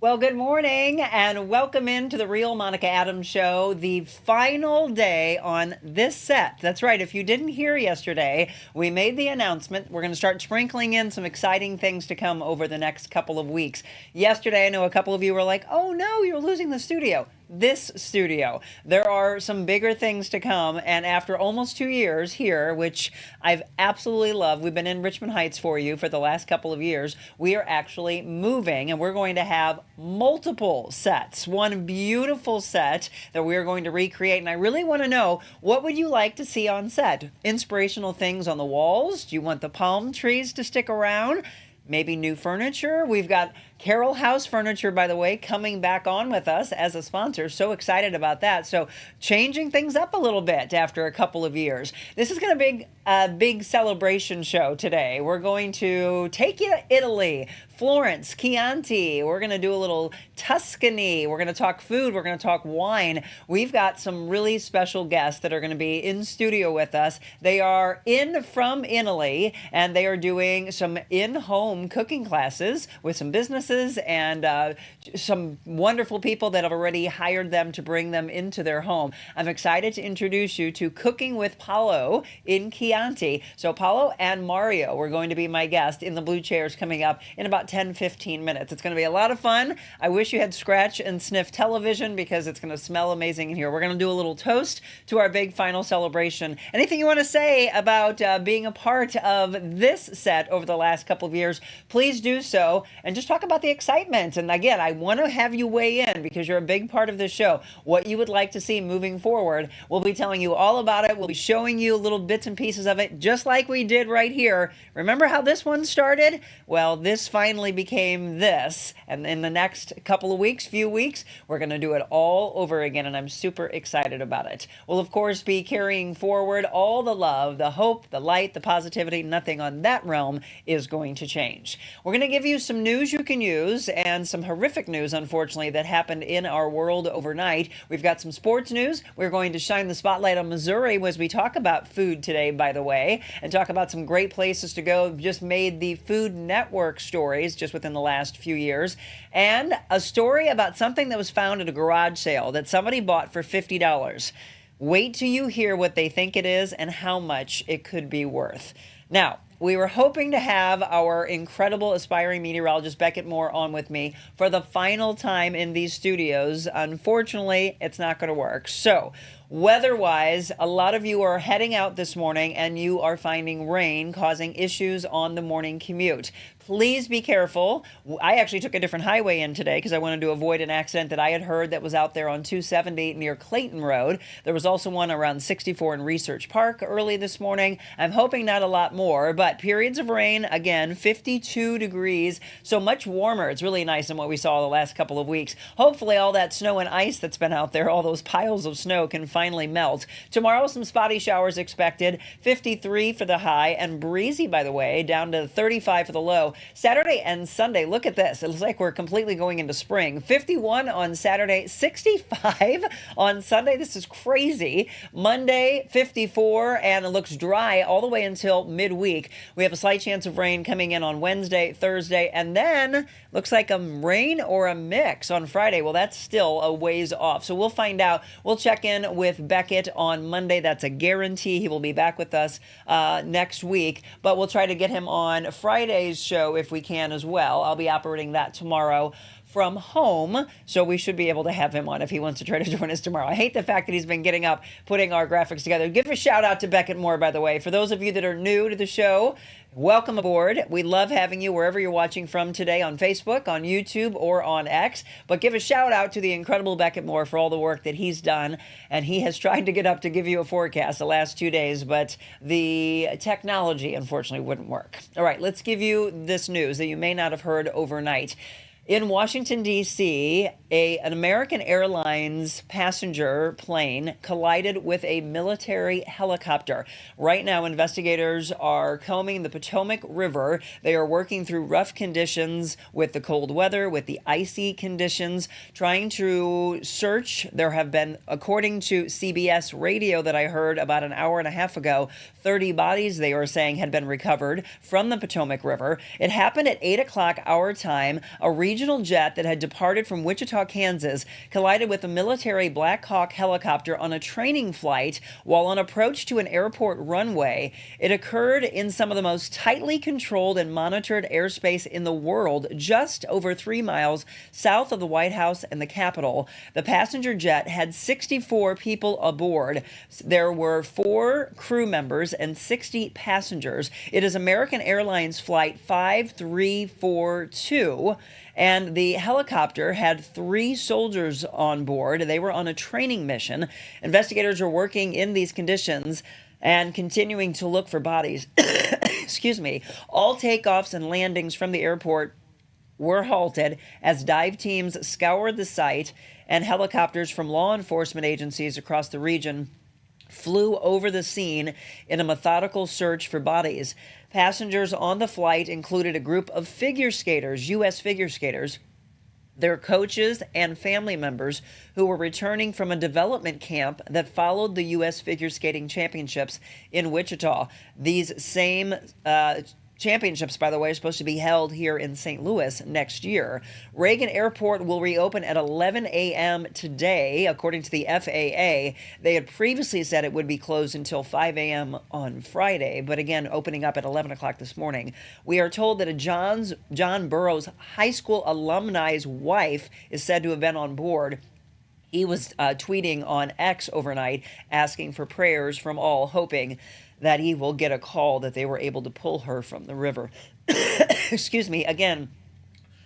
Well, good morning and welcome into the Real Monica Adams Show, the final day on this set. That's right. If you didn't hear yesterday, we made the announcement. We're going to start sprinkling in some exciting things to come over the next couple of weeks. Yesterday, I know a couple of you were like, oh no, you're losing the studio. This studio. There are some bigger things to come, and after almost 2 years here, which I've absolutely loved, we've been in Richmond Heights for you for the last couple of years, we are actually moving, and we're going to have multiple sets. One beautiful set that we're going to recreate, and I really want to know, what would you like to see on set? Inspirational things on the walls? Do you want the palm trees to stick around? Maybe new furniture? We've got Carroll House Furniture, by the way, coming back on with us as a sponsor. So excited about that. So changing things up a little bit after a couple of years. This is going to be a big celebration show today. We're going to take you to Italy, Florence, Chianti. We're going to do a little Tuscany. We're going to talk food. We're going to talk wine. We've got some really special guests that are going to be in studio with us. They are from Italy, and they are doing some in-home cooking classes with some businesses and some wonderful people that have already hired them to bring them into their home. I'm excited to introduce you to Cooking with Paolo in Chianti. So Paolo and Mario were going to be my guest in the blue chairs coming up in about 10-15 minutes. It's going to be a lot of fun. I wish you had scratch and sniff television because it's going to smell amazing in here. We're going to do a little toast to our big final celebration. Anything you want to say about being a part of this set over the last couple of years, please do so, and just talk about the excitement. And again, I want to have you weigh in because you're a big part of this show. What you would like to see moving forward. We'll be telling you all about it. We'll be showing you little bits and pieces of it, just like we did right here. Remember how this one started? Well, this finally became this. And in the next couple of weeks, few weeks, we're going to do it all over again. And I'm super excited about it. We'll, of course, be carrying forward all the love, the hope, the light, the positivity. Nothing on that realm is going to change. We're going to give you some news you can use and some horrific news, unfortunately, that happened in our world overnight. We've got some sports news. We're going to shine the spotlight on Missouri as we talk about food today, by the way, and talk about some great places to go. Just made the Food Network stories just within the last few years. And a story about something that was found at a garage sale that somebody bought for $50. Wait till you hear what they think it is and how much it could be worth. Now, we were hoping to have our incredible aspiring meteorologist Beckett Moore on with me for the final time in these studios. Unfortunately, it's not going to work. So, weather-wise, a lot of you are heading out this morning and you are finding rain causing issues on the morning commute. Please be careful. I actually took a different highway in today because I wanted to avoid an accident that I had heard that was out there on 270 near Clayton Road. There was also one around 64 in Research Park early this morning. I'm hoping not a lot more, but periods of rain, again, 52 degrees, so much warmer. It's really nice than what we saw the last couple of weeks. Hopefully all that snow and ice that's been out there, all those piles of snow can finally melt. Tomorrow, some spotty showers expected, 53 for the high, and breezy, by the way, down to 35 for the low. Saturday and Sunday, look at this. It looks like we're completely going into spring. 51 on Saturday, 65 on Sunday. This is crazy. Monday, 54, and it looks dry all the way until midweek. We have a slight chance of rain coming in on Wednesday, Thursday, and then looks like a rain or a mix on Friday. Well, that's still a ways off. So we'll find out. We'll check in with Beckett on Monday. That's a guarantee. He will be back with us next week, but we'll try to get him on Friday's show if we can as well. I'll be operating that tomorrow from home, so we should be able to have him on if he wants to try to join us tomorrow. I hate the fact that he's been getting up, putting our graphics together. Give a shout out to Beckett Moore, by the way. For those of you that are new to the show, welcome aboard. We love having you wherever you're watching from today, on Facebook, on YouTube, or on X. But give a shout out to the incredible Beckett Moore for all the work that he's done. And he has tried to get up to give you a forecast the last 2 days, but the technology, unfortunately, wouldn't work. All right, let's give you this news that you may not have heard overnight. In Washington, D.C., an American Airlines passenger plane collided with a military helicopter. Right now, investigators are combing the Potomac River. They are working through rough conditions with the cold weather, with the icy conditions, trying to search. There have been, according to CBS Radio that I heard about an hour and a half ago, 30 bodies, they were saying, had been recovered from the Potomac River. It happened at 8 o'clock our time. A regional regional jet that had departed from Wichita, Kansas, collided with a military Black Hawk helicopter on a training flight while on approach to an airport runway. It occurred in some of the most tightly controlled and monitored airspace in the world, just over 3 miles south of the White House and the Capitol. The passenger jet had 64 people aboard. There were 4 crew members and 60 passengers. It is American Airlines Flight 5342, and the helicopter had 3 soldiers on board. They were on a training mission. Investigators are working in these conditions and continuing to look for bodies. Excuse me. All takeoffs and landings from the airport were halted as dive teams scoured the site, and helicopters from law enforcement agencies across the region flew over the scene in a methodical search for bodies. Passengers on the flight included a group of figure skaters, U.S. figure skaters, their coaches, and family members who were returning from a development camp that followed the U.S. Figure Skating Championships in Wichita. These same championships, by the way, are supposed to be held here in St. Louis next year. Reagan Airport will reopen at 11 a.m. today, according to the FAA. They had previously said it would be closed until 5 a.m. on Friday, but again, opening up at 11 o'clock this morning. We are told that a John Burroughs High School alumni's wife is said to have been on board. He was tweeting on X overnight, asking for prayers from all, hoping that he will get a call that they were able to pull her from the river. Excuse me. Again,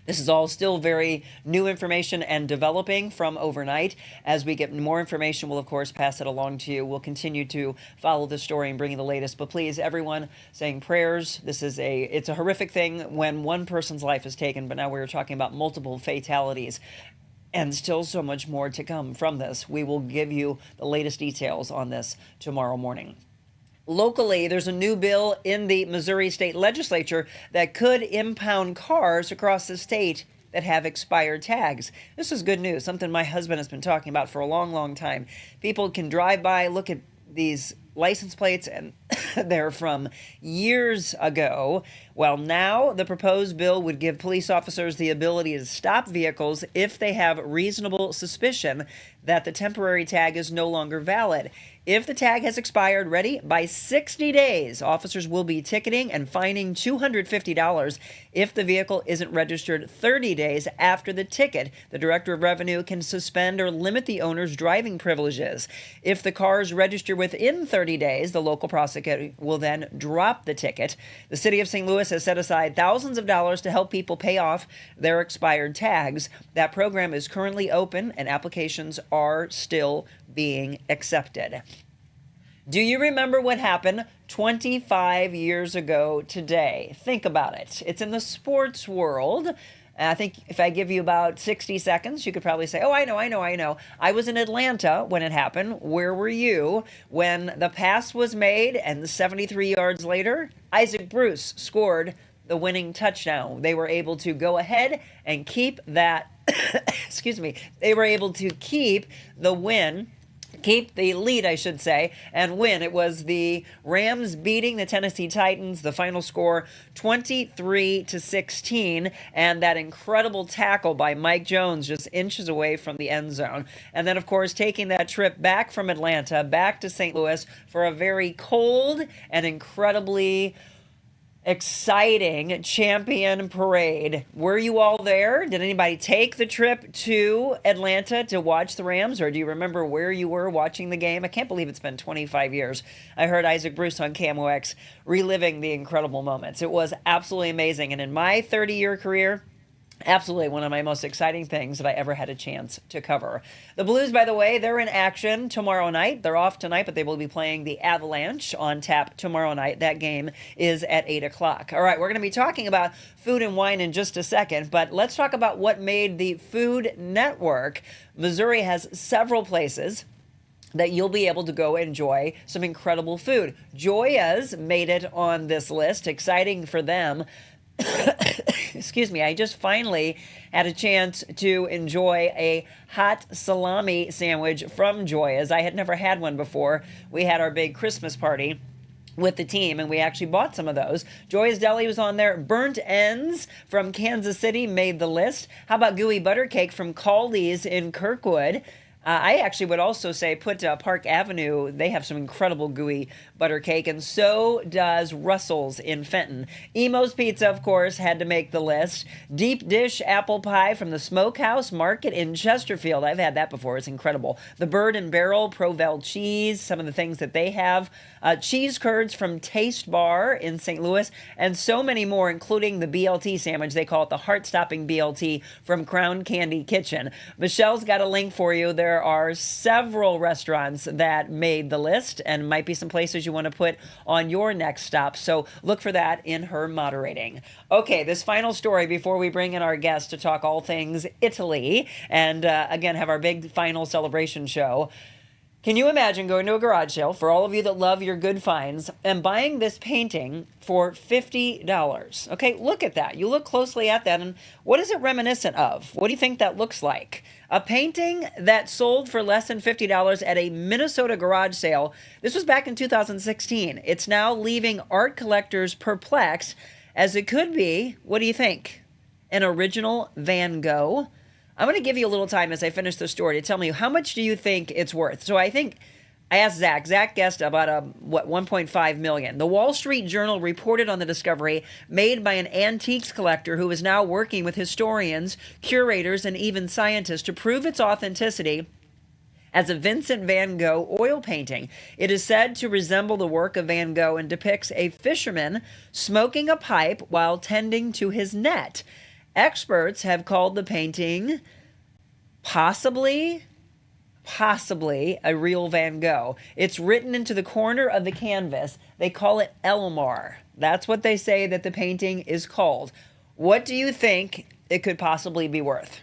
this is all still very new information and developing from overnight. As we get more information, we'll, of course, pass it along to you. We'll continue to follow the story and bring you the latest. But please, everyone, saying prayers. It's a horrific thing when one person's life is taken, but now we're talking about multiple fatalities. And still so much more to come from this. We will give you the latest details on this tomorrow morning. Locally, there's a new bill in the Missouri State Legislature that could impound cars across the state that have expired tags. This is good news, something my husband has been talking about for a long, long time. People can drive by, look at these license plates, and they're from years ago. Well, now the proposed bill would give police officers the ability to stop vehicles if they have reasonable suspicion that the temporary tag is no longer valid. If the tag has expired, by 60 days, officers will be ticketing and fining $250 if the vehicle isn't registered 30 days after the ticket. The Director of Revenue can suspend or limit the owner's driving privileges. If the car is registered within 30 days, the local prosecutor will then drop the ticket. The city of St. Louis has set aside thousands of dollars to help people pay off their expired tags. That program is currently open and applications are still being accepted. Do you remember what happened 25 years ago today? Think about it. It's in the sports world. I think if I give you about 60 seconds, you could probably say, oh, I know. I was in Atlanta when it happened. Where were you when the pass was made and 73 yards later, Isaac Bruce scored the winning touchdown? They were able to go ahead and keep that, excuse me, they were able to keep the win. Keep the lead, I should say, and win. It was the Rams beating the Tennessee Titans, the final score 23-16, and that incredible tackle by Mike Jones just inches away from the end zone. And then, of course, taking that trip back from Atlanta, back to St. Louis for a very cold and incredibly exciting champion parade. Were you all there? Did anybody take the trip to Atlanta to watch the Rams, or do you remember where you were watching the game? I can't believe it's been 25 years. I heard Isaac Bruce on KMOX reliving the incredible moments. It was absolutely amazing, and in my 30-year career, absolutely one of my most exciting things that I ever had a chance to cover. The Blues, by the way, they're in action tomorrow night. They're off tonight, but they will be playing the Avalanche on tap tomorrow night. That game is at 8 o'clock. All right, we're going to be talking about food and wine in just a second, but let's talk about what made the Food Network. Missouri has several places that you'll be able to go enjoy some incredible food. Joya's made it on this list. Exciting for them. Excuse me, I just finally had a chance to enjoy a hot salami sandwich from Joya's. I had never had one before. We had our big Christmas party with the team, and we actually bought some of those. Joy's Deli was on there. Burnt Ends from Kansas City made the list. How about Gooey Butter Cake from Caldy's in Kirkwood? I actually would also say put Park Avenue. They have some incredible gooey butter cake, and so does Russell's in Fenton. Emo's Pizza, of course, had to make the list. Deep Dish Apple Pie from the Smokehouse Market in Chesterfield. I've had that before. It's incredible. The Bird and Barrel Provel Cheese, some of the things that they have. Cheese curds from Taste Bar in St. Louis, and so many more, including the BLT sandwich. They call it the heart-stopping BLT from Crown Candy Kitchen. Michelle's got a link for you. There are several restaurants that made the list, and might be some places you want to put on your next stop. So look for that in her moderating. Okay, this final story before we bring in our guest to talk all things Italy, and again, have our big final celebration show. Can you imagine going to a garage sale, for all of you that love your good finds, and buying this painting for $50? Okay, look at that. You look closely at that, and what is it reminiscent of? What do you think that looks like? A painting that sold for less than $50 at a Minnesota garage sale. This was back in 2016. It's now leaving art collectors perplexed, as it could be, what do you think? An original Van Gogh? I'm going to give you a little time as I finish the story to tell me how much do you think it's worth. So I asked Zach. Zach guessed about $1.5 million. The Wall Street Journal reported on the discovery made by an antiques collector who is now working with historians, curators, and even scientists to prove its authenticity as a Vincent van Gogh oil painting. It is said to resemble the work of Van Gogh and depicts a fisherman smoking a pipe while tending to his net. Experts have called the painting possibly a real Van Gogh. It's written into the corner of the canvas. They call it Elmar. That's what they say that the painting is called. What do you think it could possibly be worth?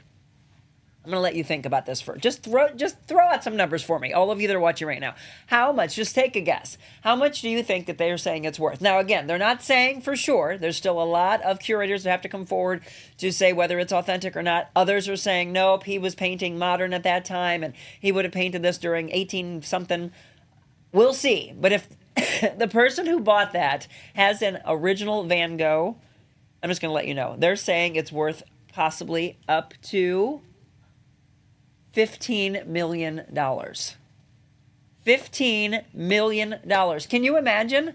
I'm going to let you think about this first. Just throw out some numbers for me, all of you that are watching right now. How much? Just take a guess. How much do you think that they are saying it's worth? Now, again, they're not saying for sure. There's still a lot of curators that have to come forward to say whether it's authentic or not. Others are saying, nope, he was painting modern at that time, and he would have painted this during 18-something. We'll see. But if the person who bought that has an original Van Gogh, I'm just going to let you know. They're saying it's worth possibly up to $15 million. $15 million. Can you imagine?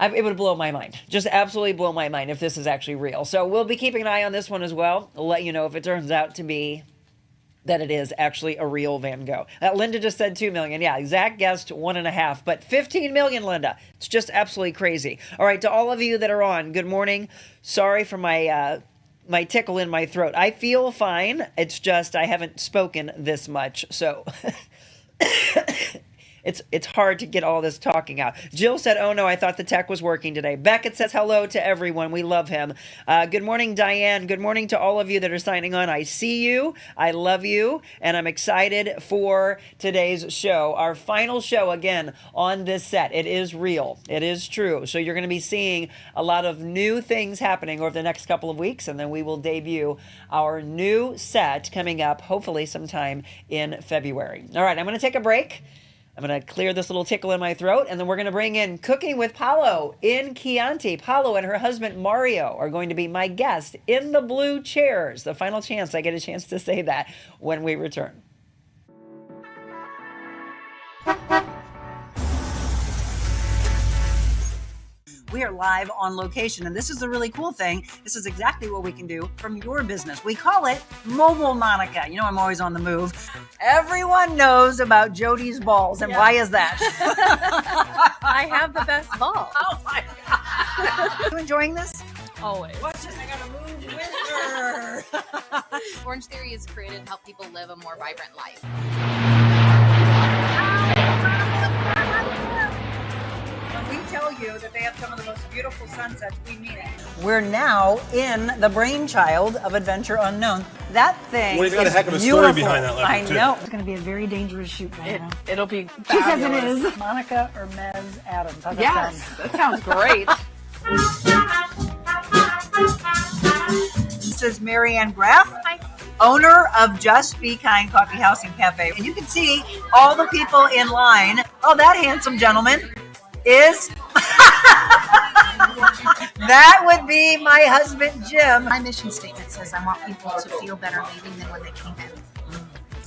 It would blow my mind. Just absolutely blow my mind if this is actually real. So we'll be keeping an eye on this one as well. I'll let you know if it turns out to be that it is actually a real Van Gogh. Linda just said $2 million. Yeah, Zach guessed 1.5, but $15 million, Linda. It's just absolutely crazy. All right, to all of you that are on, good morning. Sorry for my tickle in my throat. I feel fine. It's just I haven't spoken this much, so it's hard to get all this talking out. Jill said, oh no, I thought the tech was working today. Beckett says hello to everyone. We love him. Good morning, Diane. Good morning to all of you that are signing on. I see you. I love you. And I'm excited for today's show. Our final show, again, on this set. It is real. It is true. So you're going to be seeing a lot of new things happening over the next couple of weeks. And then we will debut our new set coming up, hopefully sometime in February. All right, I'm going to take a break. I'm going to clear this little tickle in my throat, and then we're going to bring in Cooking with Paola in Chianti. Paola and her husband Mario are going to be my guest in the blue chairs. The final chance I get a chance to say that when we return. We are live on location, and this is the really cool thing. This is exactly what we can do from your business. We call it Mobile Monica. You know, I'm always on the move. Everyone knows about Jody's balls, and why is that? I have the best balls. Oh my God. You enjoying this? Always. Watch this, I gotta move with her. Orange Theory is created to help people live a more vibrant life. We tell you that they have some of the most beautiful sunsets, we mean it. We're now in the brainchild of Adventure Unknown. That thing Well, he's got a heck of a beautiful. story behind that leopard, I too. know. It's going to be a very dangerous shoot right now. It'll be She says it fabulous. is. Monica or Mez Adams. How's that Yes, sound? that sounds great. This is Marianne Graff, owner of Just Be Kind Coffee House and Cafe. And you can see all the people in line. Oh, that handsome gentleman. is that would be my husband Jim. My mission statement says I want people to feel better leaving than when they came in.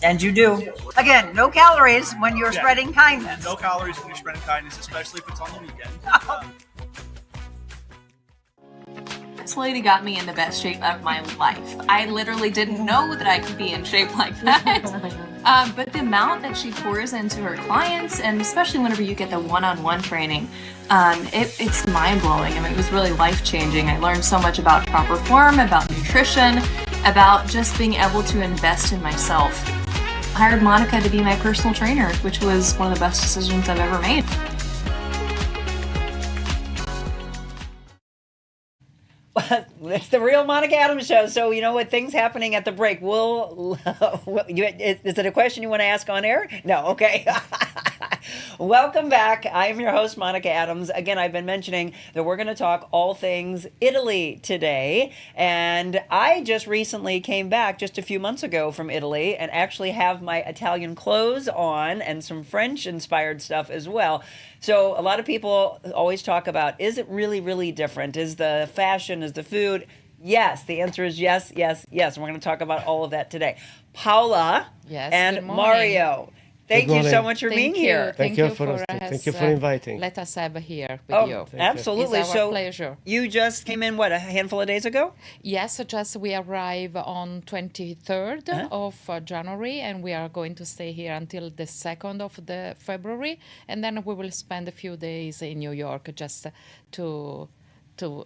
And you do. Again, no calories when you're spreading kindness. No calories when you're spreading kindness, especially if it's on the weekend. This lady got me in the best shape of my life. I literally didn't know that I could be in shape like that. But the amount that she pours into her clients, and especially whenever you get the one-on-one training, it's mind-blowing. I mean, it was really life-changing. I learned so much about proper form, about nutrition, about just being able to invest in myself. I hired Monica to be my personal trainer, which was one of the best decisions I've ever made. It's the Real Monica Adams show. So, you know what? Things happening at the break. Is it a question you want to ask on air? No. Okay. Welcome back. I'm your host, Monica Adams. Again, I've been mentioning that we're going to talk all things Italy today. And I just recently came back just a few months ago from Italy and actually have my Italian clothes on and some French-inspired stuff as well. So a lot of people always talk about, is it really, really different? Is the fashion, is the food? Yes, the answer is yes, yes, yes. And we're going to talk about all of that today. Paola and Mario. Thank you so much for being here. Thank you for inviting. Let us have here with you. Absolutely. It's our pleasure. You just came in, a handful of days ago? Yes, just we arrive on 23rd of January, and we are going to stay here until the 2nd of the February, and then we will spend a few days in New York just to do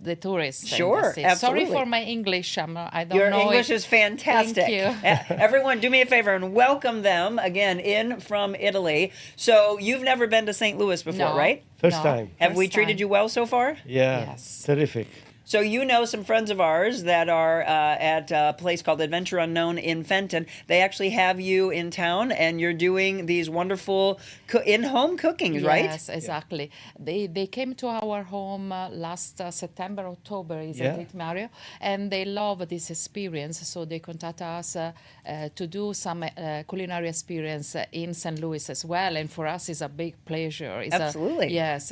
the tourists. Sure, absolutely. Sorry for my English. I don't Your know. Your English is fantastic. Thank you. Everyone, do me a favor and welcome them again in from Italy. So you've never been to St. Louis before, right? First time. Have we treated you well so far? Yeah. Yes. Terrific. So you know some friends of ours that are at a place called Adventure Unknown in Fenton. They actually have you in town, and you're doing these wonderful in-home cookings, right? Yes, exactly. They came to our home last September, October, isn't it, Mario? And they love this experience, so they contact us to do some culinary experience in St. Louis as well. And for us, it's a big pleasure. Absolutely. Yes.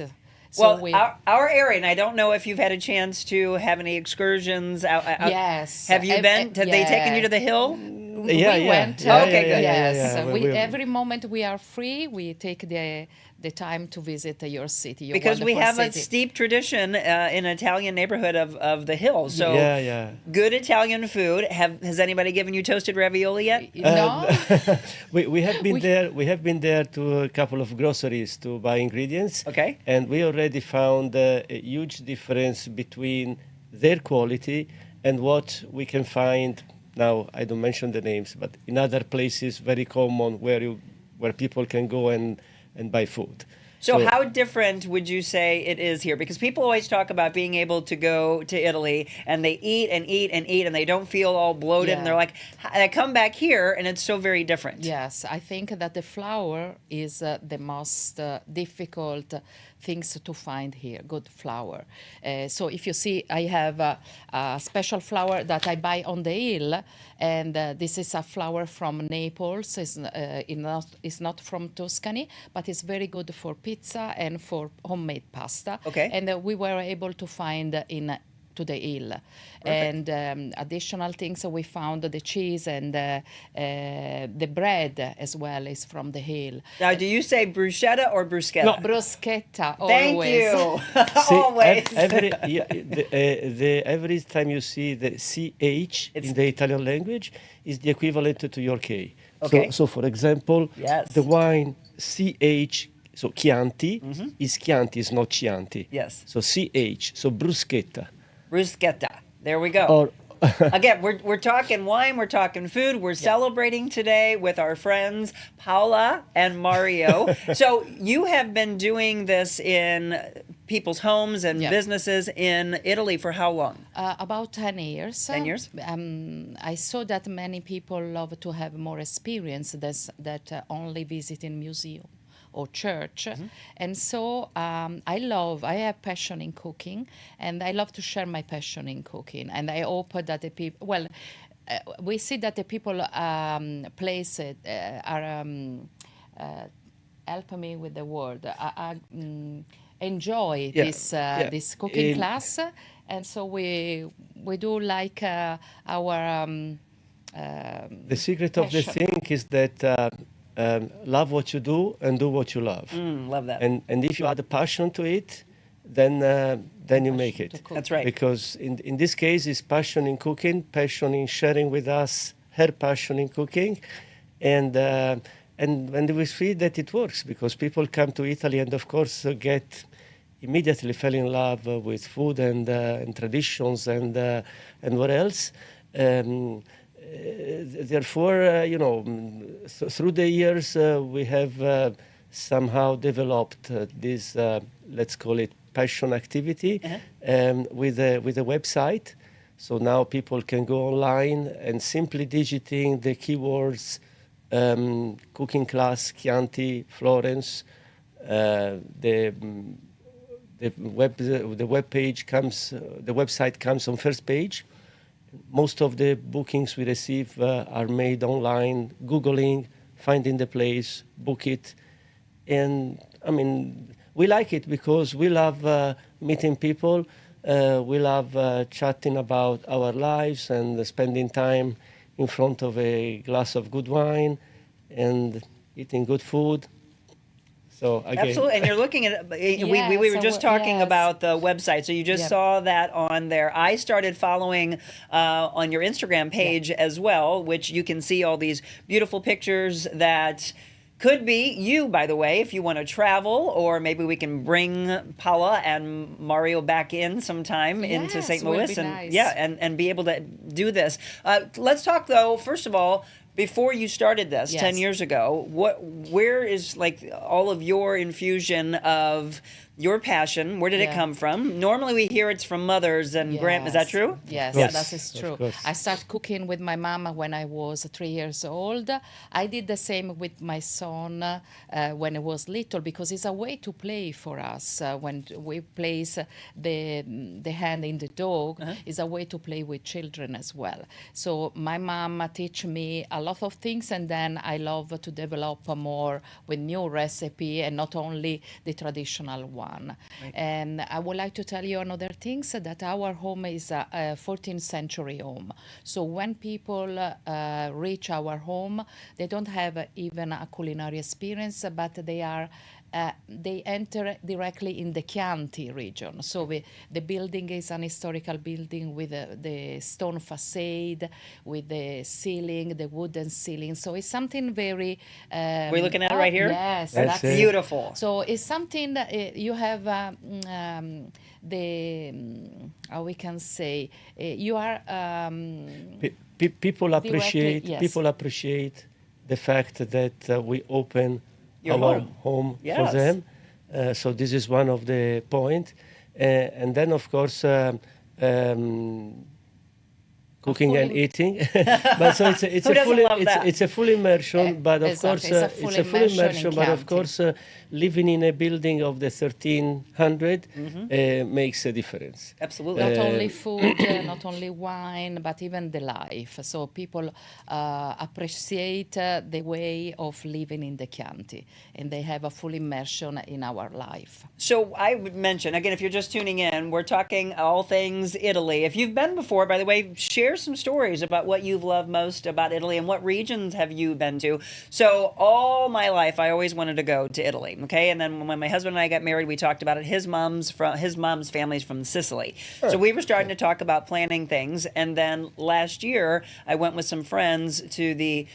So our area, and I don't know if you've had a chance to have any excursions out. Yes. Have you been? Have they taken you to the hill? We went. Okay, good. Yes. Every moment we are free, we take the time to visit your city. Because we have a steep tradition in an Italian neighborhood of the hill. So good Italian food. Has anybody given you toasted ravioli yet? No. we have been there. We have been there to a couple of groceries to buy ingredients. Okay. And we already found a huge difference between their quality and what we can find. Now, I don't mention the names, but in other places, very common where people can go and buy food. So how different would you say it is here? Because people always talk about being able to go to Italy and they eat and eat and eat and they don't feel all bloated and they're like, I come back here and it's so very different. Yes, I think that the flour is the most difficult things to find here, good flour. So if you see, I have a special flour that I buy on the hill, and this is a flour from Naples. It's not from Tuscany, but it's very good for pizza and for homemade pasta. Okay. And we were able to find to the hill. Perfect. And additional things, we found the cheese and the bread as well is from the hill. Now, do you say bruschetta or bruschetta? No, bruschetta, Thank always. you. See, Always. Every time you see the CH in the Italian language is the equivalent to your K. Okay. So for example, the wine CH, so Chianti, is Chianti, is not Chianti. Yes. So CH, so bruschetta. Bruschetta. There we go. Or Again, we're talking wine, we're talking food. We're celebrating today with our friends Paola and Mario. So you have been doing this in people's homes and businesses in Italy for how long? About 10 years. 10 years? I saw that many people love to have more experience that only visiting museum or church. And so I have passion in cooking, and I love to share my passion in cooking. And I hope that the people, we see that the people are help me with the word. I enjoy Yeah, this cooking In- class, and so we do like our The secret of the passion. thing is that love what you do and do what you love. Love that. And if you add a passion to it, then you make Passion to it. cook. That's right. Because in this case, it's passion in cooking, passion in sharing with us her passion in cooking, and we see that it works because people come to Italy and of course get immediately fell in love with food and traditions and what else. Therefore, through the years, we have somehow developed this, let's call it passion activity, with a website. So now people can go online and simply digiting the keywords cooking class, Chianti, Florence, the website comes on first page. Most of the bookings we receive are made online, Googling, finding the place, book it. And I mean, we like it because we love meeting people. We love chatting about our lives and spending time in front of a glass of good wine and eating good food. So again, Absolutely, and you're looking at we were Yes, just talking yes. about the website, so you just Yep. saw that on there. I started following on your Instagram page as well, which you can see all these beautiful pictures that could be you, by the way, if you want to travel, or maybe we can bring Paola and Mario back in sometime into Yes, St. will Louis, be and nice. and be able to do this. Let's talk though. First of all, before you started this Yes. 10 years ago, where is like all of your infusion of your passion? Where did it Yeah. come from? Normally we hear it's from mothers and grand. Is that Yes. true? Yes, course, that is of true. course. I started cooking with my mom when I was 3 years old. I did the same with my son when he was little because it's a way to play for us. When we place the hand in the dog, it's a way to play with children as well. So my mom teach me a lot of things, and then I love to develop more with new recipe and not only the traditional one. And I would like to tell you another thing, so that our home is a 14th century home. So when people reach our home, they don't have even a culinary experience, but they enter directly in the Chianti region. So the building is an historical building with the stone facade, with the ceiling, the wooden ceiling. So it's something very. We're looking at it right here? Yes, That's it. Beautiful. So it's something that you have how we can say you are people appreciate yes. people appreciate the fact that we open Your our home. home Yes. for them. So this is one of the point, and then of course cooking and full- eating. But so it's Who a doesn't full love that? it's a full immersion. But of exactly. course It's a full it's a full immersion in immersion. But of Chianti. course living in a building of the 1300 makes a difference. Absolutely. not only food, not only wine, but even the life. So people appreciate the way of living in the Chianti, and they have a full immersion in our life. So I would mention, again, if you're just tuning in, we're talking all things Italy. If you've been before, by the way, share some stories about what you've loved most about Italy and what regions have you been to. So all my life, I always wanted to go to Italy, okay? And then when my husband and I got married, we talked about it. His mom's family's from Sicily. So we were starting to talk about planning things. And then last year, I went with some friends to the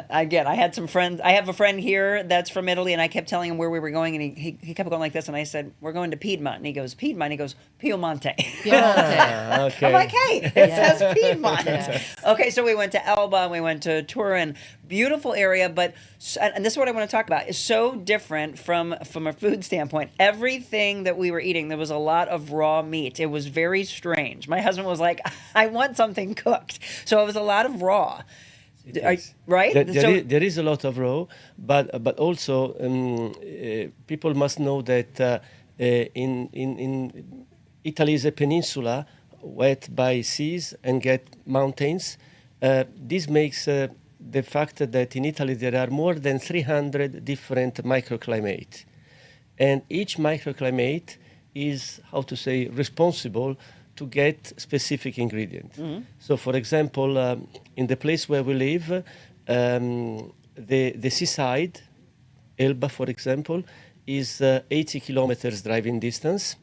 again, I had some friends. I have a friend here that's from Italy, and I kept telling him where we were going, and he kept going like this, and I said, "We're going to Piedmont," and he goes, "Piedmont?" He goes, "Piemonte." Piemonte. Okay. I'm like, "Hey, it Yeah. says Piedmont." Yes. Okay, so we went to Elba, and we went to Turin. Beautiful area, but and this is what I want to talk about. It's so different from a food standpoint. Everything that we were eating, there was a lot of raw meat. It was very strange. My husband was like, "I want something cooked," so it was a lot of raw. Right? There is a lot of raw, but also people must know that in Italy is a peninsula wet by seas and get mountains. This makes the fact that in Italy there are more than 300 different microclimates. And each microclimate is, how to say, responsible to get specific ingredients. So, for example, in the place where we live, the seaside, Elba, for example, is 80 kilometers driving distance.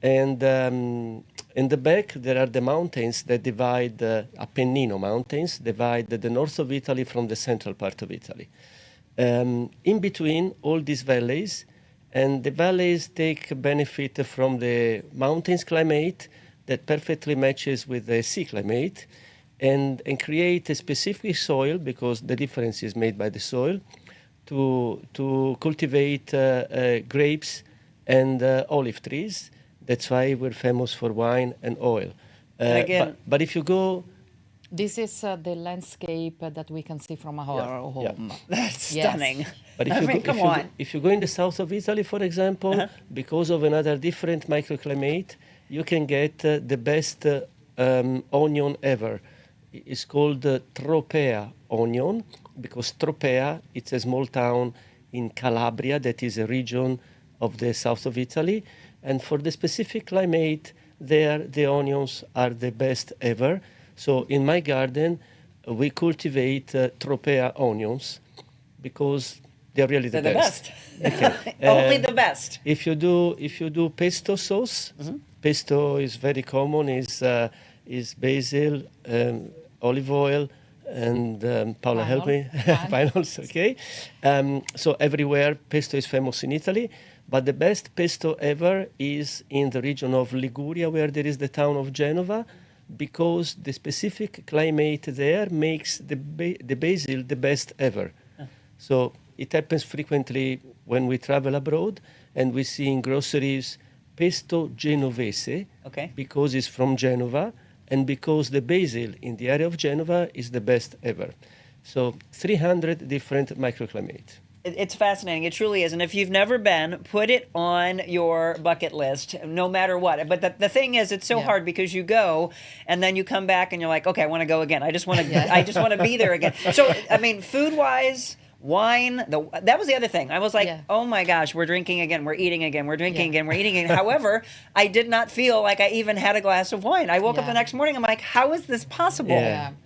And in the back, there are the mountains that divide, Appennino Mountains, divide the north of Italy from the central part of Italy. In between all these valleys, and the valleys take benefit from the mountains climate that perfectly matches with the sea climate and create a specific soil, because the difference is made by the soil, to cultivate grapes and olive trees. That's why we're famous for wine and oil. And again, but if you go... This is the landscape that we can see from our home. that's Yes. stunning. But I mean, come on. if you go in the south of Italy, for example, because of another different microclimate, you can get the best onion ever. It's called Tropea onion, because Tropea, it's a small town in Calabria that is a region of the south of Italy. And for the specific climate, there the onions are the best ever. So in my garden, we cultivate Tropea onions because they're really the They're best. the best. Only the best. If you do pesto sauce, pesto is very common. Is basil, olive oil, and Paola, help me. Vinyls, okay. So everywhere, pesto is famous in Italy. But the best pesto ever is in the region of Liguria, where there is the town of Genova, because the specific climate there makes the basil the best ever. So it happens frequently when we travel abroad and we see in groceries pesto genovese, because it's from Genova and because the basil in the area of Genova is the best ever. So 300 different microclimates. It's fascinating. It truly is. And if you've never been, put it on your bucket list, no matter what. But the thing is, it's so hard because you go and then you come back and you're like, okay, I want to go again. I just want to. I just want to be there again. So, I mean, food-wise, wine. That was the other thing. I was like, oh my gosh, we're drinking again. We're eating again. We're drinking again. We're eating again. However, I did not feel like I even had a glass of wine. I woke up the next morning. I'm like, how is this possible?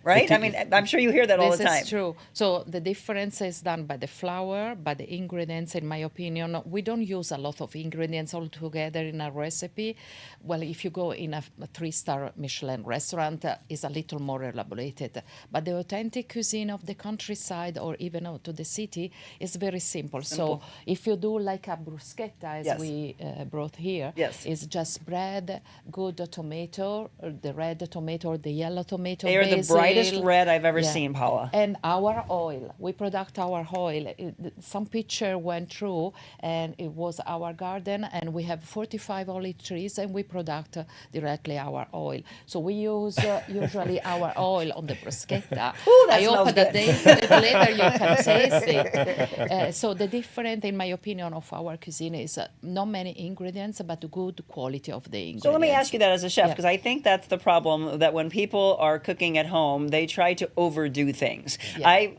Right? I mean, I'm sure you hear that all the time. This is true. So the difference is done by the flour, by the ingredients, in my opinion. We don't use a lot of ingredients all together in a recipe. Well, if you go in a 3-star Michelin restaurant, it's a little more elaborated. But the authentic cuisine of the countryside or even out to the city is very simple. So if you do like a bruschetta, as we brought here, it's just bread, good tomato, the red tomato or the yellow tomato. They are the brightest red I've ever seen, Paola. And our oil, we product our oil. Some picture went through, and it was our garden, and we have 45 olive trees, and we product directly our oil. So we use usually our oil on the bruschetta. Ooh, that I smells hope good. that later you can taste it. So the difference, in my opinion, of our cuisine is not many ingredients, but good quality of the ingredients. So let me ask you that as a chef, because I think that's the problem, that when people are cooking at home, they try to overdo things.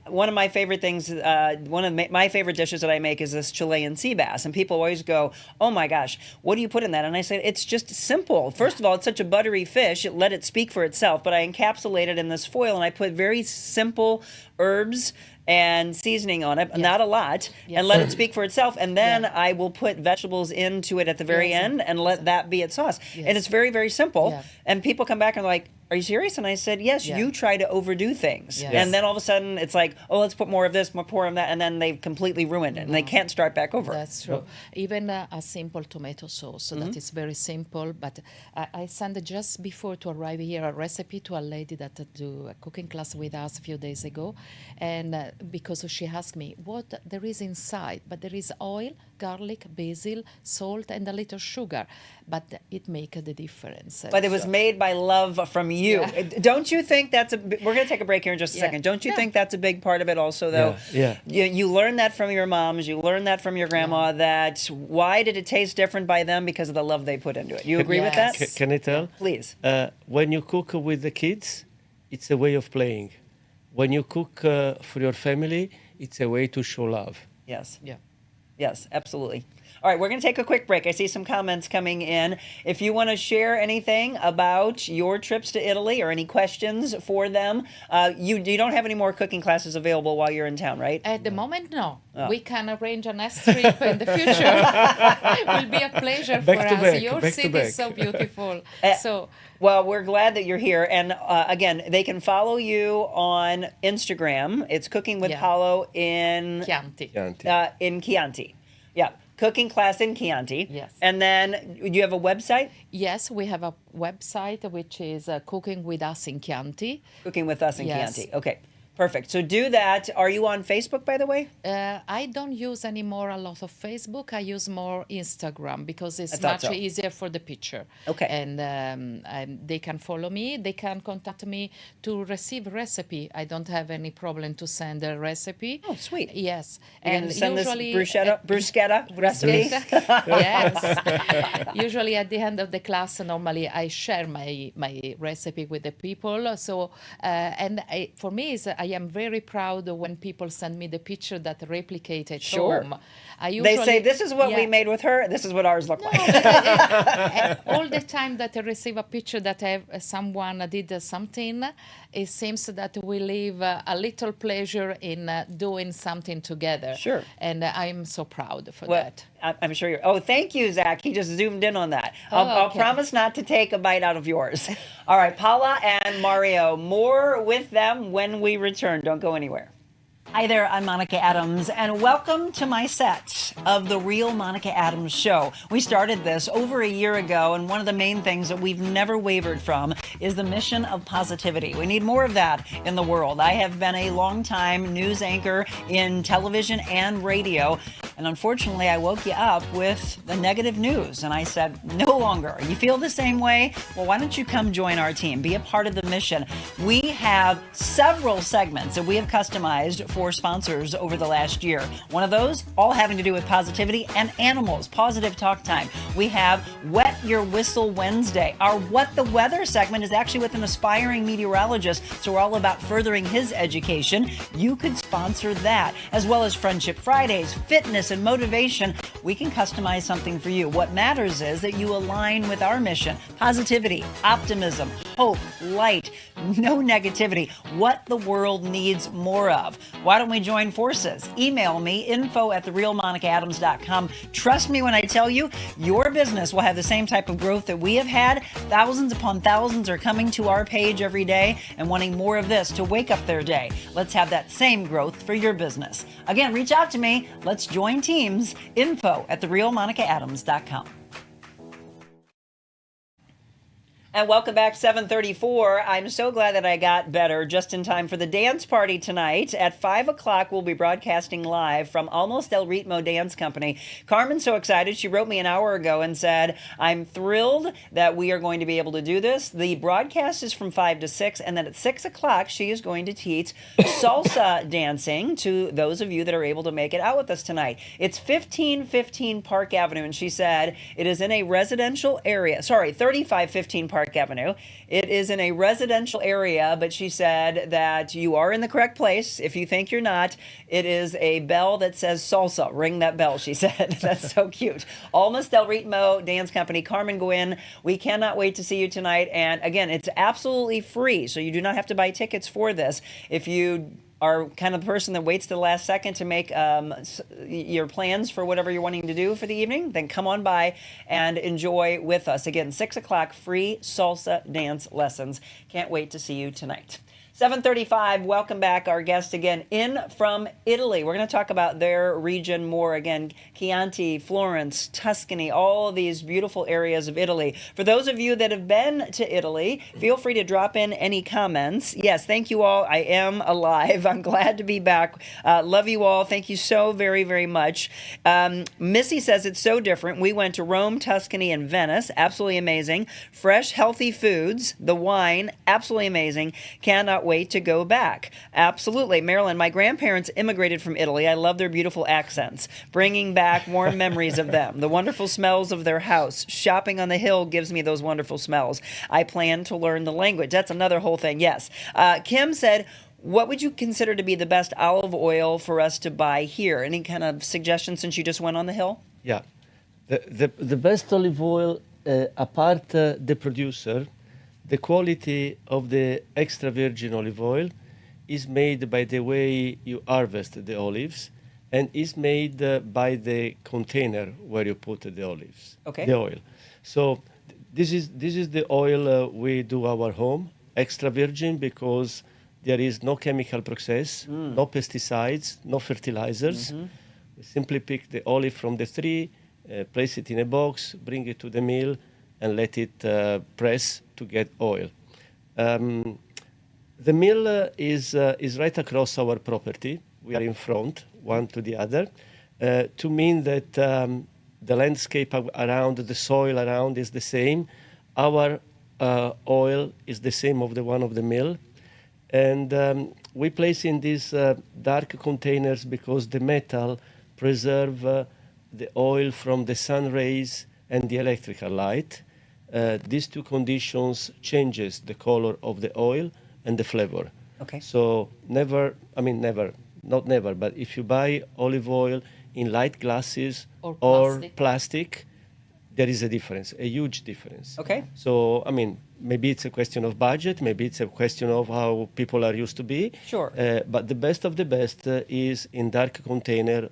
One of my favorite things, one of my favorite dishes that I make is this Chilean sea bass, and people always go, oh my gosh, what do you put in that? And I say, it's just simple. First of all, it's such a buttery fish, let it speak for itself, but I encapsulate it in this foil, and I put very simple herbs and seasoning on it, not a lot, and let it speak for itself. And then I will put vegetables into it at the very end and let that be its sauce. And it's very, very simple. And people come back and are like, are you serious? And I said, yes, you try to overdo things. And then all of a sudden it's like, oh, let's put more of this, more of that. And then they've completely ruined it and they can't start back over. That's true. Even a simple tomato sauce, so that is very simple. But I sent just before to arrive here a recipe to a lady that do a cooking class with us a few days ago. And because she asked me what there is inside, but there is oil, garlic, basil, salt, and a little sugar. But it makes the difference. But it was made by love from you. Don't you think that's we're going to take a break here in just a second. Don't you think that's a big part of it also, though? You learn that from your moms. You learn that from your grandma, that why did it taste different by them? Because of the love they put into it. You agree with that? Can I tell? Please. When you cook with the kids, it's a way of playing. when you cook for your family, it's a way to show love. Yes. Yeah. Yes, absolutely. All right, we're going to take a quick break. I see some comments coming in. If you want to share anything about your trips to Italy or any questions for them, you don't have any more cooking classes available while you're in town, right? At the moment, no. Oh. We can arrange a next trip in the future. It will be a pleasure Back for to us. back, Your back to city back. is so beautiful. So Well, we're glad that you're here. And again, they can follow you on Instagram. It's Cooking with Yeah. Paolo in Chianti. Chianti. Yeah, cooking class in Chianti. Yes. And then you have a website? Yes, we have a website which is Cooking with Us in Chianti. Cooking with Us in Yes. Chianti. Okay, perfect. So do that. Are you on Facebook, by the way? I don't use anymore a lot of Facebook. I use more Instagram because I it's thought much so. easier for the picture. Okay. And they can follow me. They can contact me to receive recipe. I don't have any problem to send a recipe. Oh, sweet. Yes. You're going And to send usually this bruschetta recipe? Yes. Usually at the end of the class, normally I share my recipe with the people. So, for me, I am very proud when people send me the picture that replicate at Sure. home. They say, this is what we Yeah. made with her. This is what ours look like. All the time that I receive a picture that someone did something, it seems that we live a little pleasure in doing something together. Sure. And I'm so proud for Well, that. I'm sure you're. Oh, thank you, Zach. He just zoomed in on that. I'll okay. promise not to take a bite out of yours. All right, Paola and Mario, more with them when we return. Don't go anywhere. Hi there, I'm Monica Adams, and welcome to my set of The Real Monica Adams Show. We started this over a year ago, and one of the main things that we've never wavered from is the mission of positivity. We need more of that in the world. I have been a long-time news anchor in television and radio, and unfortunately, I woke you up with the negative news, and I said, no longer. You feel the same way? Well, why don't you come join our team? Be a part of the mission. We have several segments that we have customized for sponsors over the last year. One of those, all having to do with positivity and animals, positive talk time. We have Wet Your Whistle Wednesday. Our What the Weather segment is actually with an aspiring meteorologist, so we're all about furthering his education. You could sponsor that, as well as Friendship Fridays, fitness and motivation. We can customize something for you. What matters is that you align with our mission: positivity, optimism, hope, light, no negativity, what the world needs more of. Why don't we join forces? Email me, info@TheRealMonicaAdams.com. Trust me when I tell you, your business will have the same type of growth that we have had. Thousands upon thousands are coming to our page every day and wanting more of this to wake up their day. Let's have that same growth for your business. Again, reach out to me. Let's join teams. info@TheRealMonicaAdams.com. And welcome back, 7:34. I'm so glad that I got better just in time for the dance party tonight. At 5 o'clock, we'll be broadcasting live from Almost El Ritmo Dance Company. Carmen's so excited. She wrote me an hour ago and said, I'm thrilled that we are going to be able to do this. The broadcast is from 5 to 6, and then at 6 o'clock, she is going to teach salsa dancing to those of you that are able to make it out with us tonight. It's 1515 Park Avenue, and she said it is in a residential area. 3515 Park Avenue. It is in a residential area, but she said that you are in the correct place. If you think you're not, it is a bell that says salsa. Ring that bell, she said. That's so cute. Almost El Ritmo Dance Company. Carmen Gwynn, we cannot wait to see you tonight. And again, it's absolutely free, so you do not have to buy tickets for this. If you are kind of the person that waits to the last second to make your plans for whatever you're wanting to do for the evening, then come on by and enjoy with us. Again, 6 o'clock, free salsa dance lessons. Can't wait to see you tonight. 7:35, welcome back. Our guest again in from Italy. We're going to talk about their region more. Again, Chianti, Florence, Tuscany, all of these beautiful areas of Italy. For those of you that have been to Italy, feel free to drop in any comments. Yes, thank you all. I am alive. I'm glad to be back. Love you all. Thank you so very, very much. Missy says it's so different. We went to Rome, Tuscany, and Venice. Absolutely amazing. Fresh, healthy foods. The wine, absolutely amazing. Cannot wait to go back. Absolutely. Marilyn, my grandparents immigrated from Italy. I love their beautiful accents, bringing back warm memories of them. The wonderful smells of their house. Shopping on the hill gives me those wonderful smells. I plan to learn the language. That's another whole thing. Yes. Kim said, what would you consider to be the best olive oil for us to buy here? Any kind of suggestions since you just went on the hill? Yeah. The best olive oil, apart the producer, the quality of the extra virgin olive oil is made by the way you harvest the olives, and is made by the container where you put the olives, the oil. So this is the oil we do our home, extra virgin, because there is no chemical process, no pesticides, no fertilizers. We simply pick the olive from the tree, place it in a box, bring it to the mill, and let it press to get oil. The mill is right across our property. We are in front, one to the other, to mean that the landscape around, the soil around is the same. Our oil is the same of the one of the mill. And we place in these dark containers because the metal preserve the oil from the sun rays and the electrical light. These two conditions changes the color of the oil and the flavor. Okay. So not never, but if you buy olive oil in light glasses or plastic, there is a difference, a huge difference. Okay. So, maybe it's a question of budget, maybe it's a question of how people are used to be. Sure. But the best of the best is in dark container,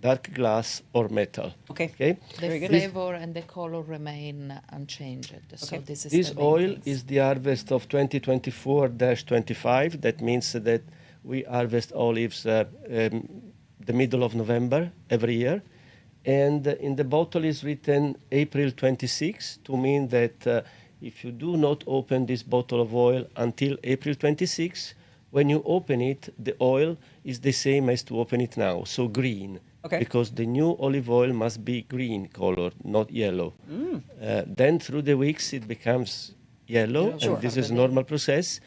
dark glass or metal. Okay. The flavor and the color remain unchanged. So this is this the main oil things. is the harvest of 2024-25. That means that we harvest olives the middle of November every year. And in the bottle is written April 26 to mean that if you do not open this bottle of oil until April 26, when you open it, the oil is the same as to open it now, so green. Okay. Because the new olive oil must be green color, not yellow. Then through the weeks it becomes yellow, and this is a normal process,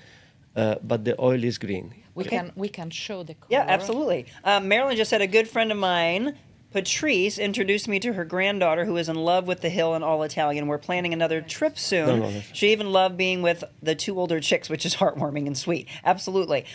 but the oil is green. We can show the color. Yeah, absolutely. Marilyn just said a good friend of mine, Patrice, introduced me to her granddaughter who is in love with the hill and all Italian. We're planning another trip soon. She even loved being with the two older chicks, which is heartwarming and sweet. Absolutely.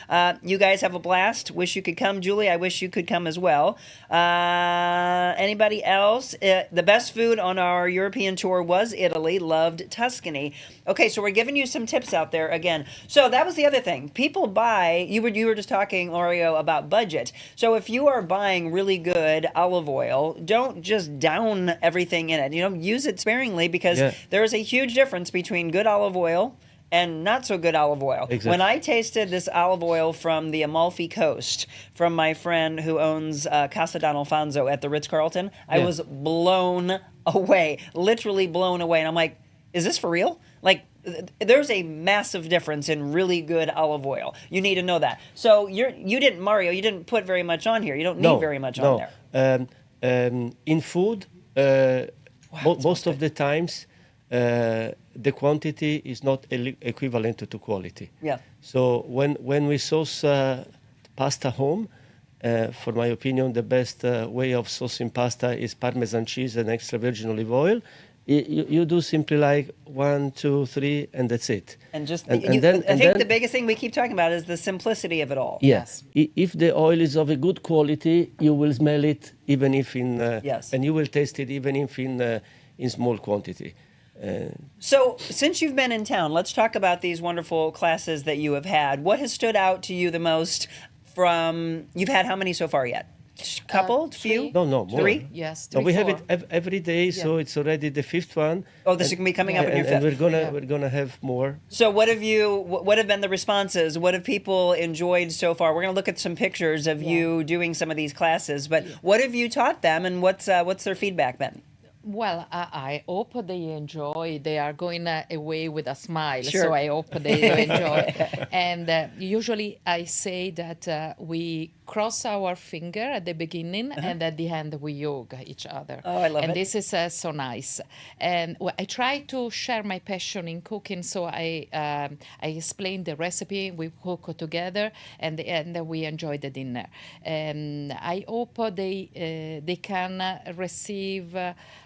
You guys have a blast. Wish you could come. Julie, I wish you could come as well. Anybody else? The best food on our European tour was Italy. Loved Tuscany. Okay, so we're giving you some tips out there again. So that was the other thing. People buy, you were just talking, Mario, about budget. So if you are buying really good olive oil, don't just down everything in it. Use it sparingly, because there is a huge difference between good olive oil and not so good olive oil. Exactly. When I tasted this olive oil from the Amalfi Coast, from my friend who owns Casa d'Alfonso at the Ritz-Carlton, I was blown away, literally blown away. And I'm like, is this for real? Like, there's a massive difference in really good olive oil. You need to know that. So you didn't put very much on here. You don't need very much on there. In food, most of the times, the quantity is not equivalent to quality. Yeah. So when we sauce pasta home, for my opinion, the best way of saucing pasta is Parmesan cheese and extra virgin olive oil. You do simply like 1, 2, 3, and that's it. And the biggest thing we keep talking about is the simplicity of it all. Yes. If the oil is of a good quality, you will smell it even if and you will taste it even if in small quantity. So, since you've been in town, let's talk about these wonderful classes that you have had. What has stood out to you the most from? You've had how many so far yet? Couple? Few? No, more. 3? Yes, 3, we have it every day, so it's already the 5th one. Oh, this is going to be coming up in your 5th. And we're gonna have more. So what have been the responses? What have people enjoyed so far? We're going to look at some pictures of you doing some of these classes, but what have you taught them, and what's their feedback been? Well, I hope they enjoy. They are going away with a smile, Sure. so I hope they enjoy. And usually I say that we cross our finger at the beginning, and at the end we hug each other. Oh, I love it. And this is so nice. And I try to share my passion in cooking, so I explain the recipe. We cook together, and we enjoy the dinner. And I hope they can receive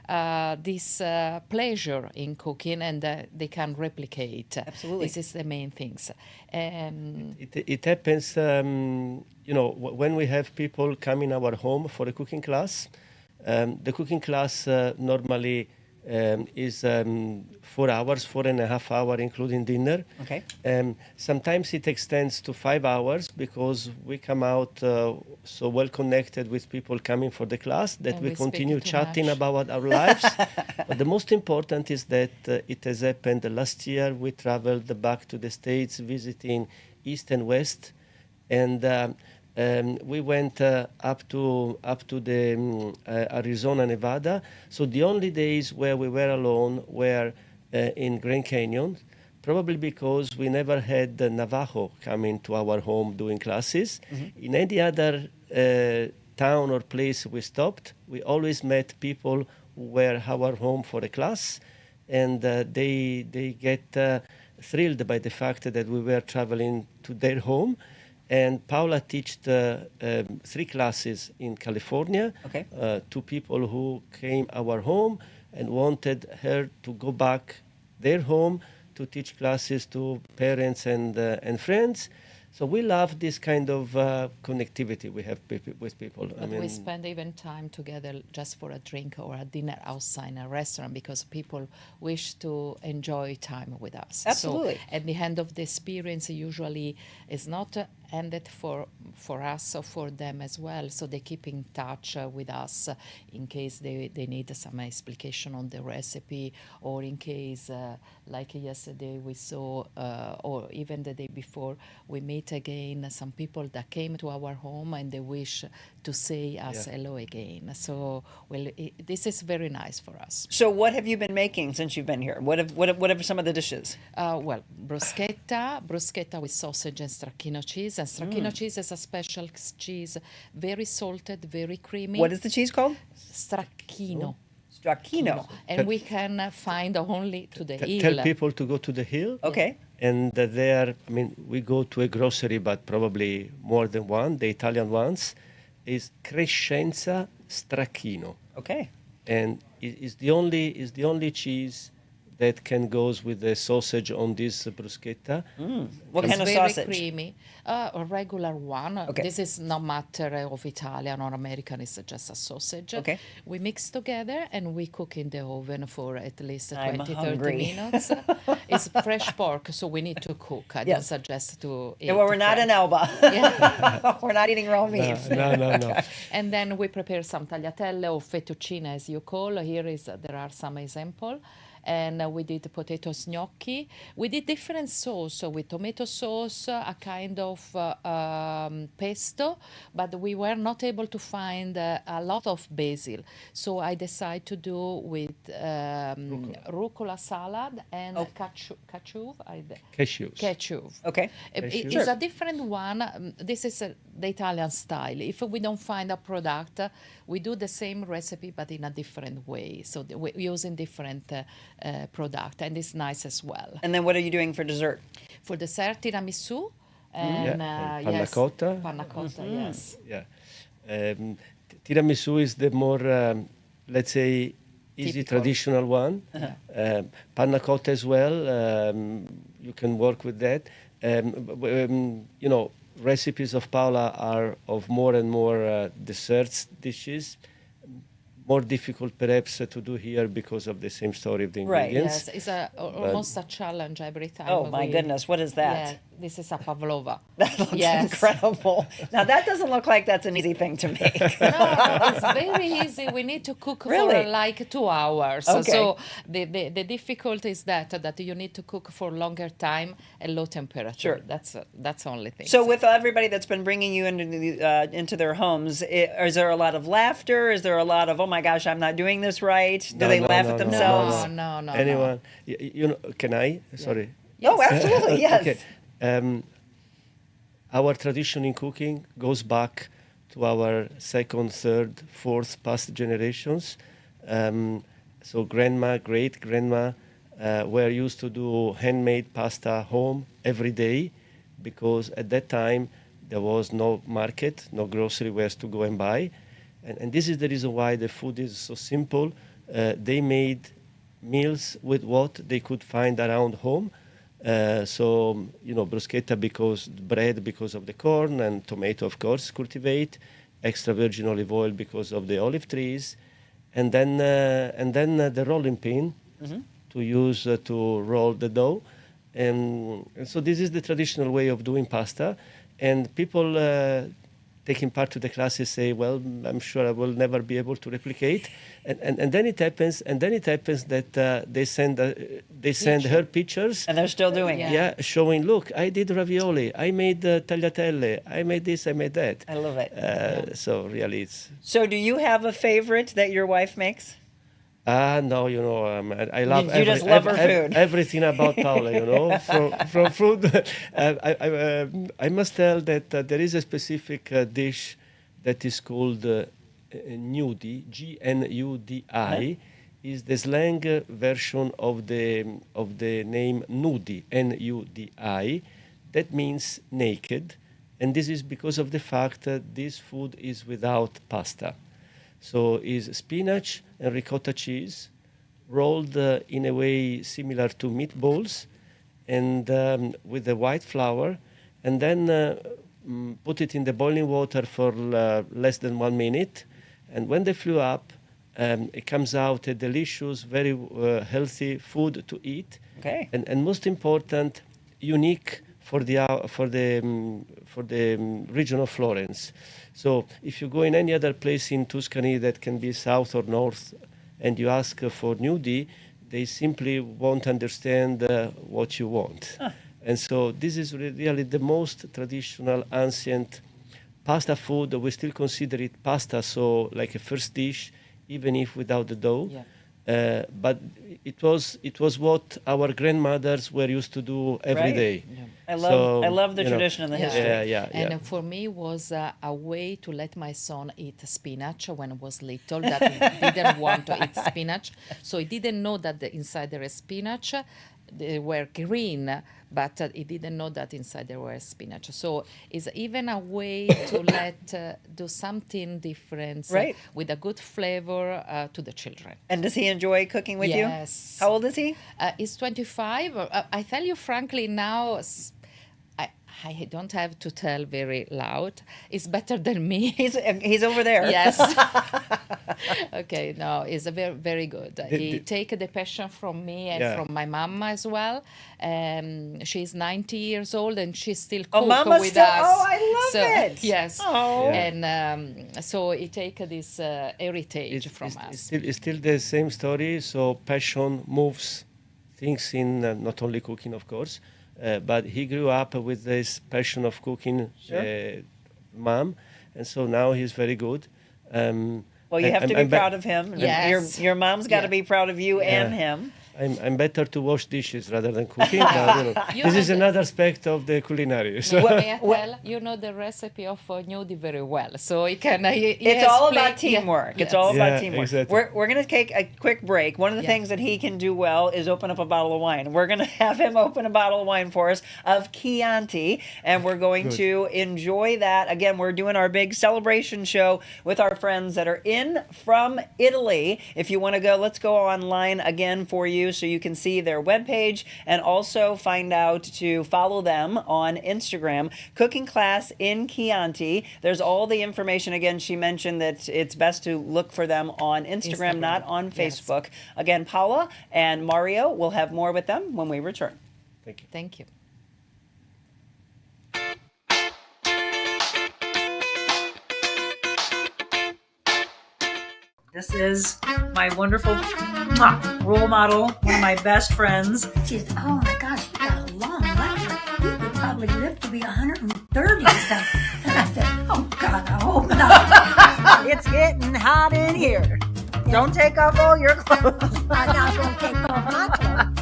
this pleasure in cooking, and they can replicate. Absolutely. This is the main things. It happens, when we have people come in our home for a cooking class. The cooking class normally is 4 hours, 4.5 hours, including dinner. Okay. Sometimes it extends to 5 hours because we come out so well connected with people coming for the class that And we we speak continue too chatting much. about our lives. But the most important is that it has happened last year. We traveled back to the States visiting East and West, and we went up to the Arizona, Nevada. So the only days where we were alone were in Grand Canyon, probably because we never had the Navajo coming to our home doing classes. In any other town or place we stopped, we always met people who were our home for a class, and they get thrilled by the fact that we were traveling to their home. And Paola taught 3 classes in California to people who came our home and wanted her to go back their home to teach classes to parents and friends. So we love this kind of connectivity we have with people. But we spend even time together just for a drink or a dinner outside in a restaurant because people wish to enjoy time with us. Absolutely. So at the end of the experience, usually is not ended for us or for them as well. So they keep in touch with us in case they need some explication on the recipe, or in case, like yesterday we saw, or even the day before, we meet again some people that came to our home and they wish to say us hello again. So, this is very nice for us. So what have you been making since you've been here? What are some of the dishes? Bruschetta with sausage and stracchino cheese. And stracchino cheese is a special cheese, very salted, very creamy. What is the cheese called? Stracchino. Stracchino. And we can find only to the hill. Tell people to go to the hill. Okay. And there, we go to a grocery, but probably more than one. The Italian ones is Crescenza Stracchino. Okay. And it is the only cheese that can goes with the sausage on this bruschetta. What kind of very sausage? Creamy. A regular one. Okay. This is no matter of Italian or American, it's just a sausage. Okay. We mix together and we cook in the oven for at least I'm 20, hungry. 30 minutes. It's fresh pork, so we need to cook. I don't Yes. suggest to eat. Yeah, well, we're not in fresh. Elba. Yeah. We're not eating raw meat. No. And then we prepare some tagliatelle or fettuccine, as you call. There are some example. And we did potato gnocchi. We did different sauce with tomato sauce, a kind of pesto, but we were not able to find a lot of basil. So I decided to do with rucola salad and cashew. Okay. It's Sure. a different one. This is the Italian style. If we don't find a product, we do the same recipe but in a different way. So we're using different product, and it's nice as well. And then what are you doing for dessert? For dessert, tiramisu and and yes, panna cotta. Panna cotta, yes. Yeah. Tiramisu is the more, let's say, easy Typical. traditional one. Panna cotta as well. You can work with that. Recipes of Paola are of more and more desserts dishes. More difficult perhaps to do here because of the same story of the Right. ingredients. Yes, it's almost a challenge every time. Oh my goodness, what is that? Yeah, this is a pavlova. That looks Yes. incredible. Now that doesn't look like that's an easy thing to make. No, it's very easy. We need to cook Really? for like 2 hours. Okay. So the difficulty is that you need to cook for longer time at low temperature. Sure. That's the only thing. So with everybody that's been bringing you into their homes, is there a lot of laughter? Is there a lot of, oh my gosh, I'm not doing this right? Do they laugh at themselves? No. Anyone? Can I? Sorry. Oh, absolutely, yes. Okay. Our tradition in cooking goes back to our second, third, fourth, past generations. So grandma, great grandma, were used to do handmade pasta home every day because at that time there was no market, no grocery wares to go and buy. And this is the reason why the food is so simple, they made meals with what they could find around home. So, bruschetta because bread because of the corn, and tomato, of course, cultivate. Extra virgin olive oil because of the olive trees, and then the rolling pin to use to roll the dough. And so this is the traditional way of doing pasta. And people taking part to the classes say, well, I'm sure I will never be able to replicate. And then it happens that they send her pictures. And they're still doing it. Yeah, showing, look, I did ravioli, I made tagliatelle, I made this, I made that. I love it. So really it's... So do you have a favorite that your wife makes? No, I love. You just love her food. Everything about Paola, from food. I must tell that there is a specific dish that is called gnudi, Gnudi, is the slang version of the name nudi, Nudi. That means naked, and this is because of the fact that this food is without pasta. So is spinach and ricotta cheese rolled in a way similar to meatballs, and with the white flour, and then put it in the boiling water for less than 1 minute. And when they flew up, it comes out a delicious, very healthy food to eat. Okay. And most important, unique for the region of Florence. So if you go in any other place in Tuscany that can be south or north, and you ask for gnudi, they simply won't understand what you want. And so this is really the most traditional, ancient pasta food. We still consider it pasta, so like a first dish, even if without the dough. Yeah. But it was what our grandmothers were used to do every day. Yeah. I love the tradition and the history. Yeah. And for me was a way to let my son eat spinach when he was little, that he didn't want to eat spinach. So he didn't know that inside there is spinach. They were green, but he didn't know that inside there was spinach. So it's even a way to let do something different with a good flavor to the children. And does he enjoy cooking with you? Yes. How old is he? He's 25. I tell you frankly now, I don't have to tell very loud. It's better than me. He's over there. Yes. Okay, no, it's a very, very good. He take the passion from me and from my mama as well. She's 90 years old and she's still cook with us. Oh, I love it. Yes. Oh. And so he take this heritage from us. It's still the same story. So passion moves things in, not only cooking, of course, but he grew up with this passion of cooking, mom, and so now he's very good. Well, you have to be proud of him. Yes. Your mom's got to be proud of you and him. I'm better to wash dishes rather than cooking. But, this is another aspect of the culinary. So. May I tell, you know the recipe of gnudi very well, so he can. It's all about teamwork. Yeah. It's all about teamwork. Exactly. We're going to take a quick break. One of the things that he can do well is open up a bottle of wine. We're going to have him open a bottle of wine for us of Chianti, and we're going to enjoy that. Again, we're doing our big celebration show with our friends that are in from Italy. If you want to go, let's go online again for you, so you can see their webpage and also find out to follow them on Instagram. Cooking class in Chianti. There's all the information. Again, she mentioned that it's best to look for them on Instagram. Not on Facebook. Again, Paola and Mario, we'll have more with them when we return. Thank you. Thank you. This is my wonderful role model, one of my best friends. She's, oh my gosh, you got a long life. You could probably live to be 130 or something. And I said, oh God, I hope not. It's getting hot in here. Don't take off all your clothes. I'm not going to take off my clothes.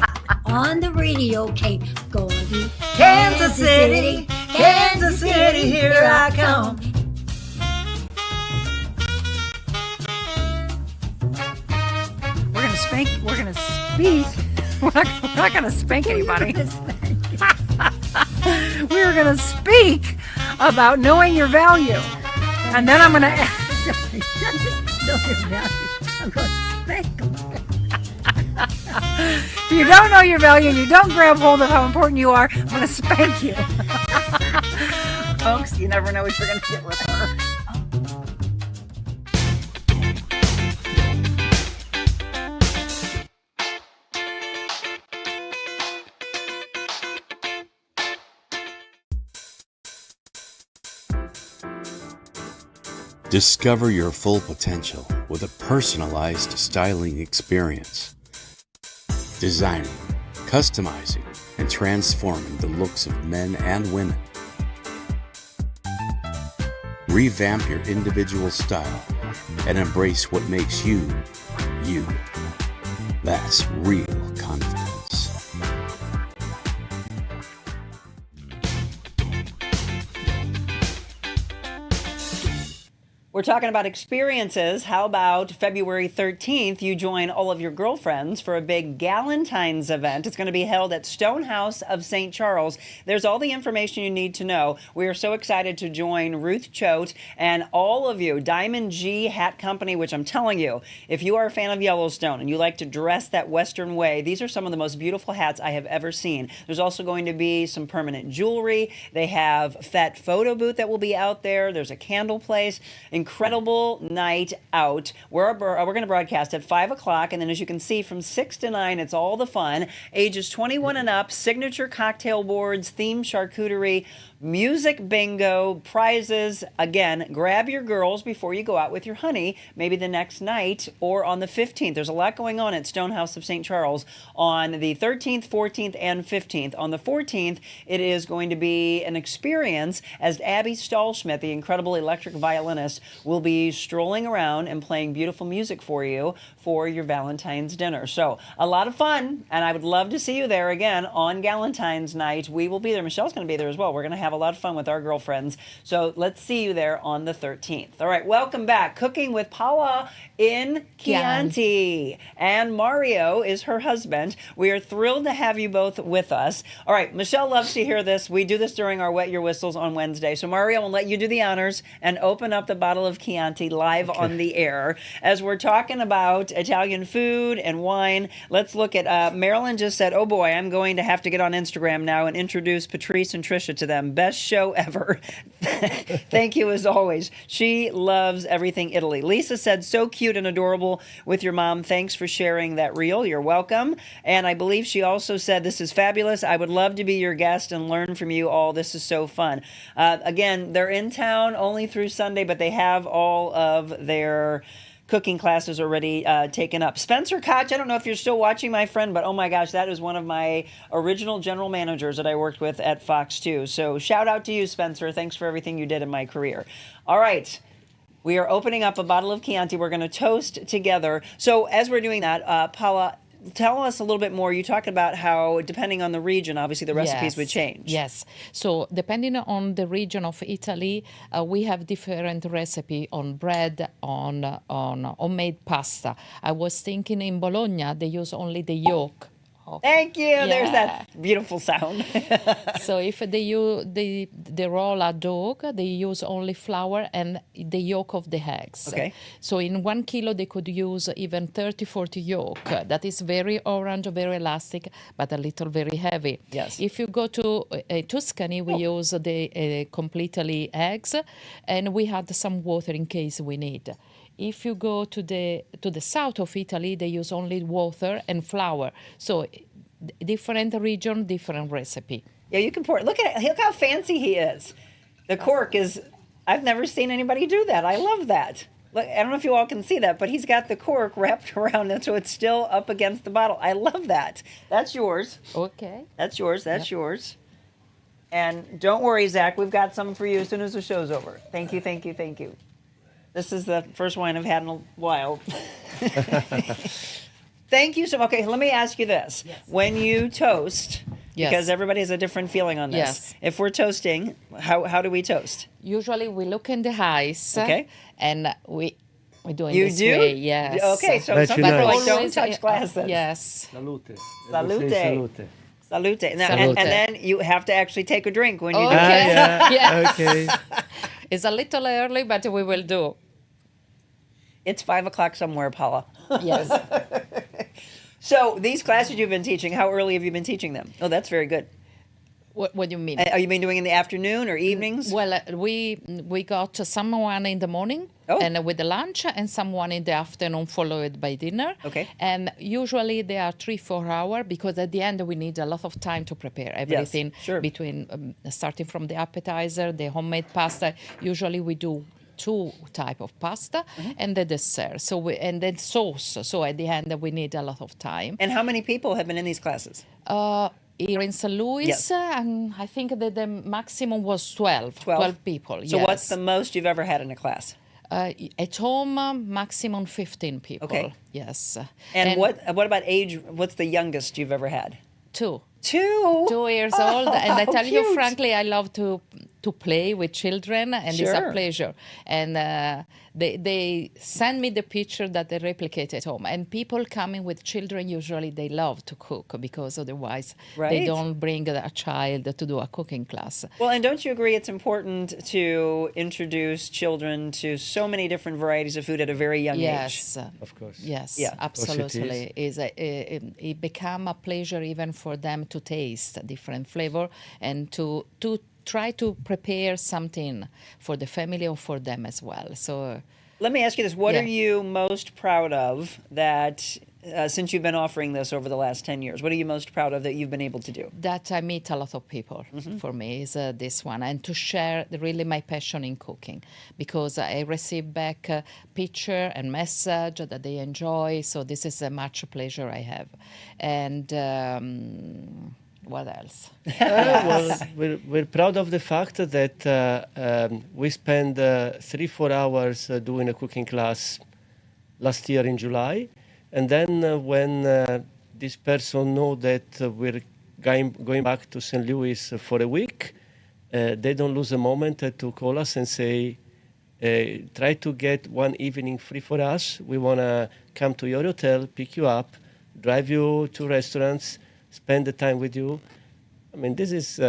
On the radio tape, going to Kansas City, Kansas City, here I come. We're gonna speak. We're not gonna spank anybody. We're gonna speak about knowing your value, and then I'm gonna ask. I'm going to spank them. If you don't know your value and you don't grab hold of how important you are, I'm going to spank you. Folks, you never know what you're going to get with her. Discover your full potential with a personalized styling experience. Designing, customizing, and transforming the looks of men and women. Revamp your individual style and embrace what makes you, you. That's real confidence. We're talking about experiences. How about February 13th, you join all of your girlfriends for a big Galentine's event. It's going to be held at Stonehouse of St. Charles. There's all the information you need to know. We are so excited to join Ruth Choate and all of you, Diamond G Hat Company, which I'm telling you, if you are a fan of Yellowstone and you like to dress that Western way, these are some of the most beautiful hats I have ever seen. There's also going to be some permanent jewelry. They have Fet photo booth that will be out there. There's a candle place. Incredible night out. We're going to broadcast at 5 o'clock, and then as you can see, from 6 to 9, it's all the fun. Ages 21 and up, signature cocktail boards, themed charcuterie, music bingo, prizes. Again, grab your girls before you go out with your honey, maybe the next night or on the 15th. There's a lot going on at Stonehouse of St. Charles on the 13th, 14th, and 15th. On the 14th, it is going to be an experience as Abby Stahlschmidt, the incredible electric violinist, will be strolling around and playing beautiful music for you for your Valentine's dinner. So a lot of fun, and I would love to see you there again on Galentine's night. We will be there. Michelle's going to be there as well. We're going to have a lot of fun with our girlfriends. So let's see you there on the 13th. All right, welcome back. Cooking with Paola in Chianti. And Mario is her husband. We are thrilled to have you both with us. All right, Michelle loves to hear this. We do this during our Wet Your Whistles on Wednesday. So Mario, I'll let you do the honors and open up the bottle of Chianti live on the air. As we're talking about Italian food and wine, let's look at, Marilyn just said, oh boy, I'm going to have to get on Instagram now and introduce Patrice and Trisha to them. Best show ever. Thank you as always. She loves everything Italy. Lisa said, so cute and adorable with your mom. Thanks for sharing that reel. You're welcome. And I believe she also said, this is fabulous. I would love to be your guest and learn from you all. This is so fun. Again, they're in town only through Sunday, but they have all of their cooking classes already taken up. Spencer Koch, I don't know if you're still watching, my friend, but oh my gosh, that is one of my original general managers that I worked with at Fox 2. So shout out to you, Spencer. Thanks for everything you did in my career. All right. We are opening up a bottle of Chianti. We're going to toast together. So as we're doing that, Paola, tell us a little bit more. You talked about how, depending on the region, obviously the recipes would change. Yes. So depending on the region of Italy, we have different recipe on bread, on homemade pasta. I was thinking in Bologna, they use only the yolk. Thank you. Yeah. There's that beautiful sound. So if they use the raw dog, they use only flour and the yolk of the eggs. Okay. So in 1 kilo, they could use even 30, 40 yolk. That is very orange, very elastic, but a little very heavy. Yes. If you go to Tuscany, we use the completely eggs, and we add some water in case we need. If you go to the south of Italy, they use only water and flour. So different region, different recipe. Yeah, you can pour it. Look at it. Look how fancy he is. The cork is, I've never seen anybody do that. I love that. Look, I don't know if you all can see that, but he's got the cork wrapped around it so it's still up against the bottle. I love that. That's yours. Okay. That's yours. That's yours. And don't worry, Zach. We've got some for you as soon as the show's over. Thank you, thank you, thank you. This is the first wine I've had in a while. Thank you so much. Okay, let me ask you this. Yes. When you toast, because everybody has a different feeling on this. Yes. If we're toasting, how do we toast? Usually we look in the eyes. Okay. And we do in you this do? way, yes. Okay, so some people like don't touch glasses. Yes. Salute. Salute. Salute. Salute. Now, Salute. And then you have to actually take a drink when you do Okay. that. Yeah. Yes. Okay. It's a little early, but we will do. It's 5 o'clock somewhere, Paula. Yes. So these classes you've been teaching, how early have you been teaching them? Oh, that's very good. What do you mean? Are you been doing in the afternoon or evenings? Well, we got someone in the morning and with the lunch, and someone in the afternoon, followed by dinner. Okay. And usually they are 3-4 hours, because at the end we need a lot of time to prepare everything. sure. Between starting from the appetizer, the homemade pasta. Usually we do 2 type of pasta and the dessert. And then sauce. So at the end we need a lot of time. And how many people have been in these classes? Here in St. Louis, Yes. I think that the maximum was 12 people. So yes. what's the most you've ever had in a class? At home, maximum 15 people. Okay. Yes. And what about age? What's the youngest you've ever had? 2. 2. 2 years old. And I How tell you cute. frankly, I love to play with children, and it's Sure. a pleasure. And they send me the picture that they replicate at home. And people coming with children, usually they love to cook, because otherwise Right. they don't bring a child to do a cooking class. Well, and don't you agree it's important to introduce children to so many different varieties of food at a very young age? Yes. Of course. Yes, Yeah. absolutely. It become a pleasure even for them to taste different flavor, and to try to prepare something for the family or for them as well. So Let me ask you this. What Yeah. are you most proud of that, since you've been offering this over the last 10 years, what are you most proud of that you've been able to do? that I meet a lot of people. For me is this one, and to share really my passion in cooking, because I receive back picture and message that they enjoy. So this is a much pleasure I have. And what else? Well, we're proud of the fact that we spent 3-4 hours doing a cooking class last year in July. And then when this person know that we're going back to St. Louis for a week, they don't lose a moment to call us and say, try to get one evening free for us. We want to come to your hotel, pick you up, drive you to restaurants, spend the time with you. I mean, this is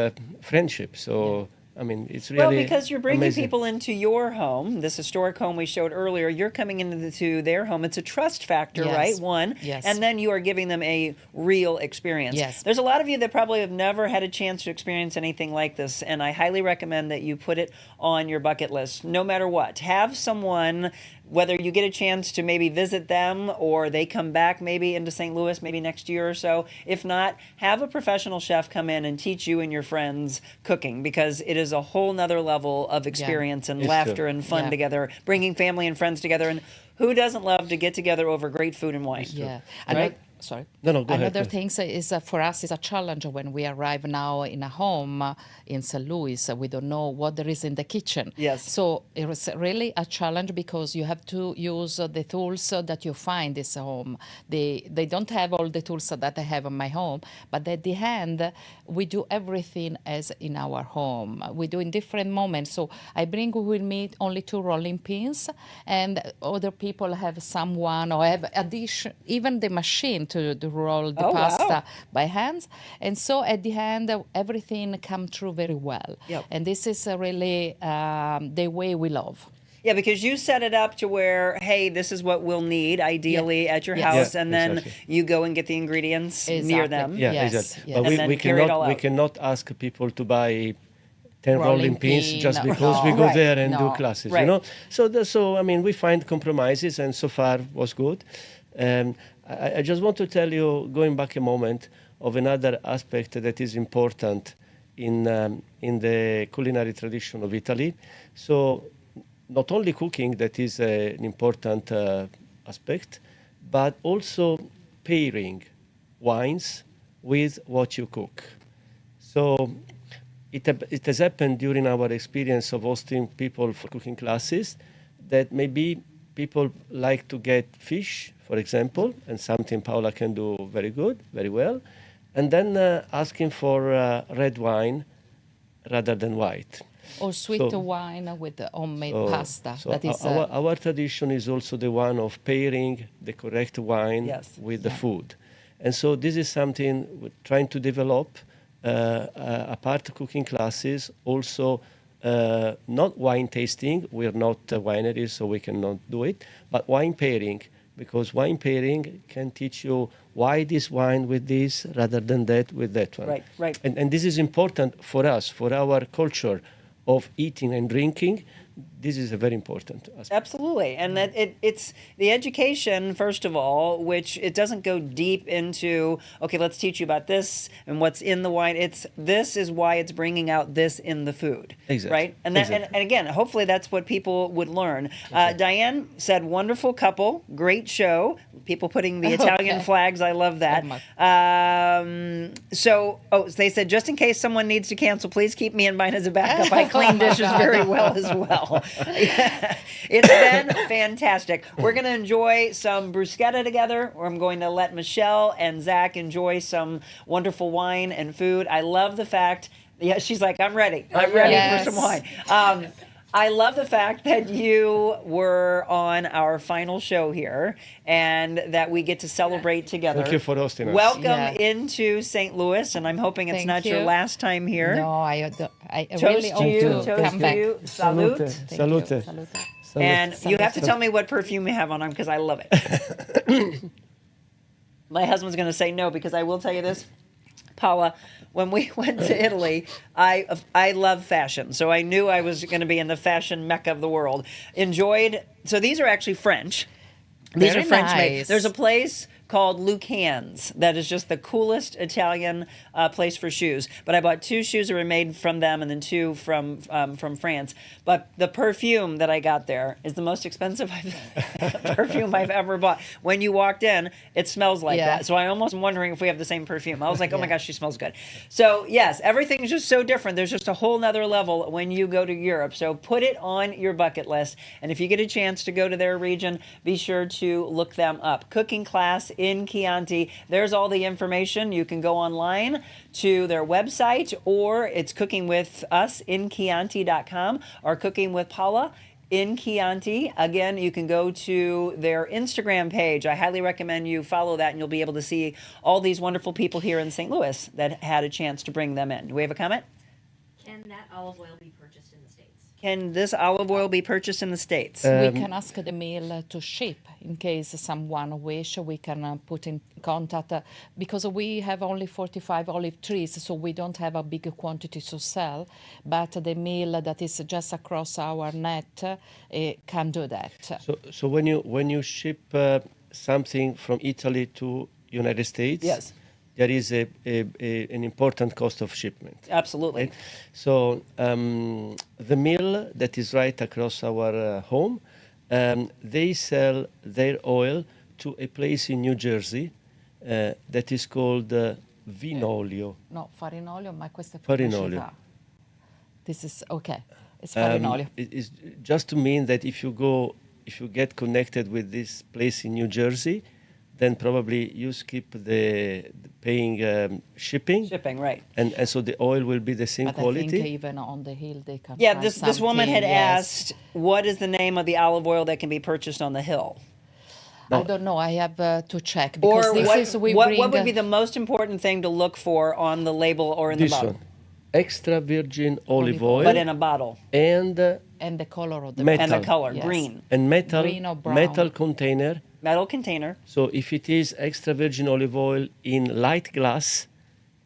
friendship. So, I mean, it's really Well, because you're bringing amazing. people into your home, this historic home we showed earlier, you're coming into their home. It's a trust factor, Yes. right? One. Yes. And then you are giving them a real experience. Yes. There's a lot of you that probably have never had a chance to experience anything like this, and I highly recommend that you put it on your bucket list, no matter what. Have someone, whether you get a chance to maybe visit them or they come back maybe into St. Louis maybe next year or so. If not, have a professional chef come in and teach you and your friends cooking, because it is a whole nother level of experience and It's laughter true. and fun Yeah. together, bringing family and friends together. And who doesn't love to get together over great food and wine? Yeah. Right? Sorry. No, go ahead, Another go thing is for us is a challenge when we arrive now in a home in St. Louis. We don't know what there is in the kitchen. Yes. So it was really a challenge, because you have to use the tools that you find this home. They don't have all the tools that I have in my home, but at the end we do everything as in our home. We do in different moments. So I bring with me only 2 rolling pins, and other people have someone or have addition, even the machine to roll the Oh, wow. pasta by hands. And so at the end, everything come through very well. Yep. And this is really the way we love. Yeah, because you set it up to where, hey, this is what we'll need ideally at your Yes. house, Yeah, and then exactly. you go and get the ingredients near Exactly. them. Yeah, Yes, exactly. yes. But And then we carry it all out. cannot ask people to buy 10 Rolling rolling pins pin, just because no. we go Right. there and do No. classes, Right. you know. So I mean, we find compromises, and so far was good. I just want to tell you, going back a moment, of another aspect that is important in the culinary tradition of Italy. So not only cooking, that is an important aspect, but also pairing wines with what you cook. So it has happened during our experience of hosting people for cooking classes that maybe people like to get fish, for example, and something Paola can do very well, and then asking for red wine rather than white. Or sweet So- wine with the homemade So- pasta. So That is our tradition is also the one of pairing the correct wine Yes. with the food. And so this is something we're trying to develop apart cooking classes, also not wine tasting. We're not wineries, so we cannot do it, but wine pairing, because wine pairing can teach you why this wine with this rather than that with that one. Right. And this is important for us, for our culture of eating and drinking. This is a very important aspect. Absolutely. And that it's the education, first of all, which it doesn't go deep into, okay, let's teach you about this and what's in the wine. This is why it's bringing out this in the food. Exactly. Right? And that, and again, hopefully that's what people would learn. Diane said, wonderful couple, great show. People putting the Italian flags. I love that. They said, just in case someone needs to cancel, please keep me in mind as a backup. I clean dishes very well as well. It's been fantastic. We're going to enjoy some bruschetta together. I'm going to let Michelle and Zach enjoy some wonderful wine and food. I love the fact, she's like, I'm ready. I'm ready for some wine. I love the fact that you were on our final show here and that we get to celebrate together. Thank you for hosting us. Welcome into St. Louis, and I'm hoping it's not your last time here. No, I Toast really to hope you. to Toast come to back. you. Salute. Salute. And you have to tell me what perfume you have on because I love it. My husband's going to say no because I will tell you this. Paola, when we went to Italy, I love fashion, so I knew I was going to be in the fashion mecca of the world. So these are actually French. These Very are French made. nice. There's a place called Lucan's that is just the coolest Italian place for shoes. But I bought 2 shoes that were made from them and then 2 from France. But the perfume that I got there is the most expensive perfume I've ever bought. When you walked in, it smells like that. So I almost am wondering if we have the same perfume. I was like, oh my gosh, she smells good. So yes, everything is just so different. There's just a whole nother level when you go to Europe. So put it on your bucket list. And if you get a chance to go to their region, be sure to look them up. Cooking class in Chianti. There's all the information. You can go online to their website, or it's Cooking with Us in Chianti.com or Cooking with Paola in Chianti. Again, you can go to their Instagram page. I highly recommend you follow that, and you'll be able to see all these wonderful people here in St. Louis that had a chance to bring them in. Do we have a comment? Can that olive oil be purchased in the States? Can this olive oil be purchased in the States? We can ask the mill to ship in case someone wish. We can put in contact because we have only 45 olive trees, so we don't have a big quantity to sell. But the mill that is just across our net can do that. So when you ship something from Italy to United States, Yes. there is an important cost of shipment. Absolutely. Right? So the mill that is right across our home, they sell their oil to a place in New Jersey that is called Vinolio. No, farinolio, ma questo è Farinolio. pubblicità. This is okay. It's farinolio. It is just to mean that if you get connected with this place in New Jersey, then probably you skip the paying shipping. Shipping, right. And so the oil will be the same But quality. I think even on the hill they can Yeah, find this woman something, had yes. asked, what is the name of the olive oil that can be purchased on the hill? I don't know. I have to check because Or bring what would be the most important thing to look for on the label or in This the bottle? one, extra virgin olive oil, But in a bottle. and and the color of the Metal. And the color, Yes. green. and metal Green or brown. metal container. Metal container. So if it is extra virgin olive oil in light glass,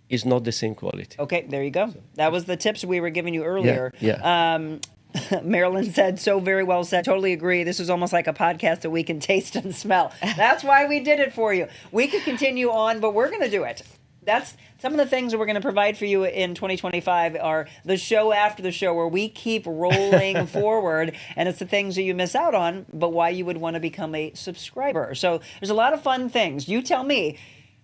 is not the same quality. Okay, there you go. That was the tips we were giving you earlier. Yeah. Marilyn said, so very well said. Totally agree. This is almost like a podcast that we can taste and smell. That's why we did it for you. We could continue on, but we're going to do it. That's some of the things that we're going to provide for you in 2025 are the show after the show where we keep rolling forward, and it's the things that you miss out on, but why you would want to become a subscriber. So there's a lot of fun things. You tell me.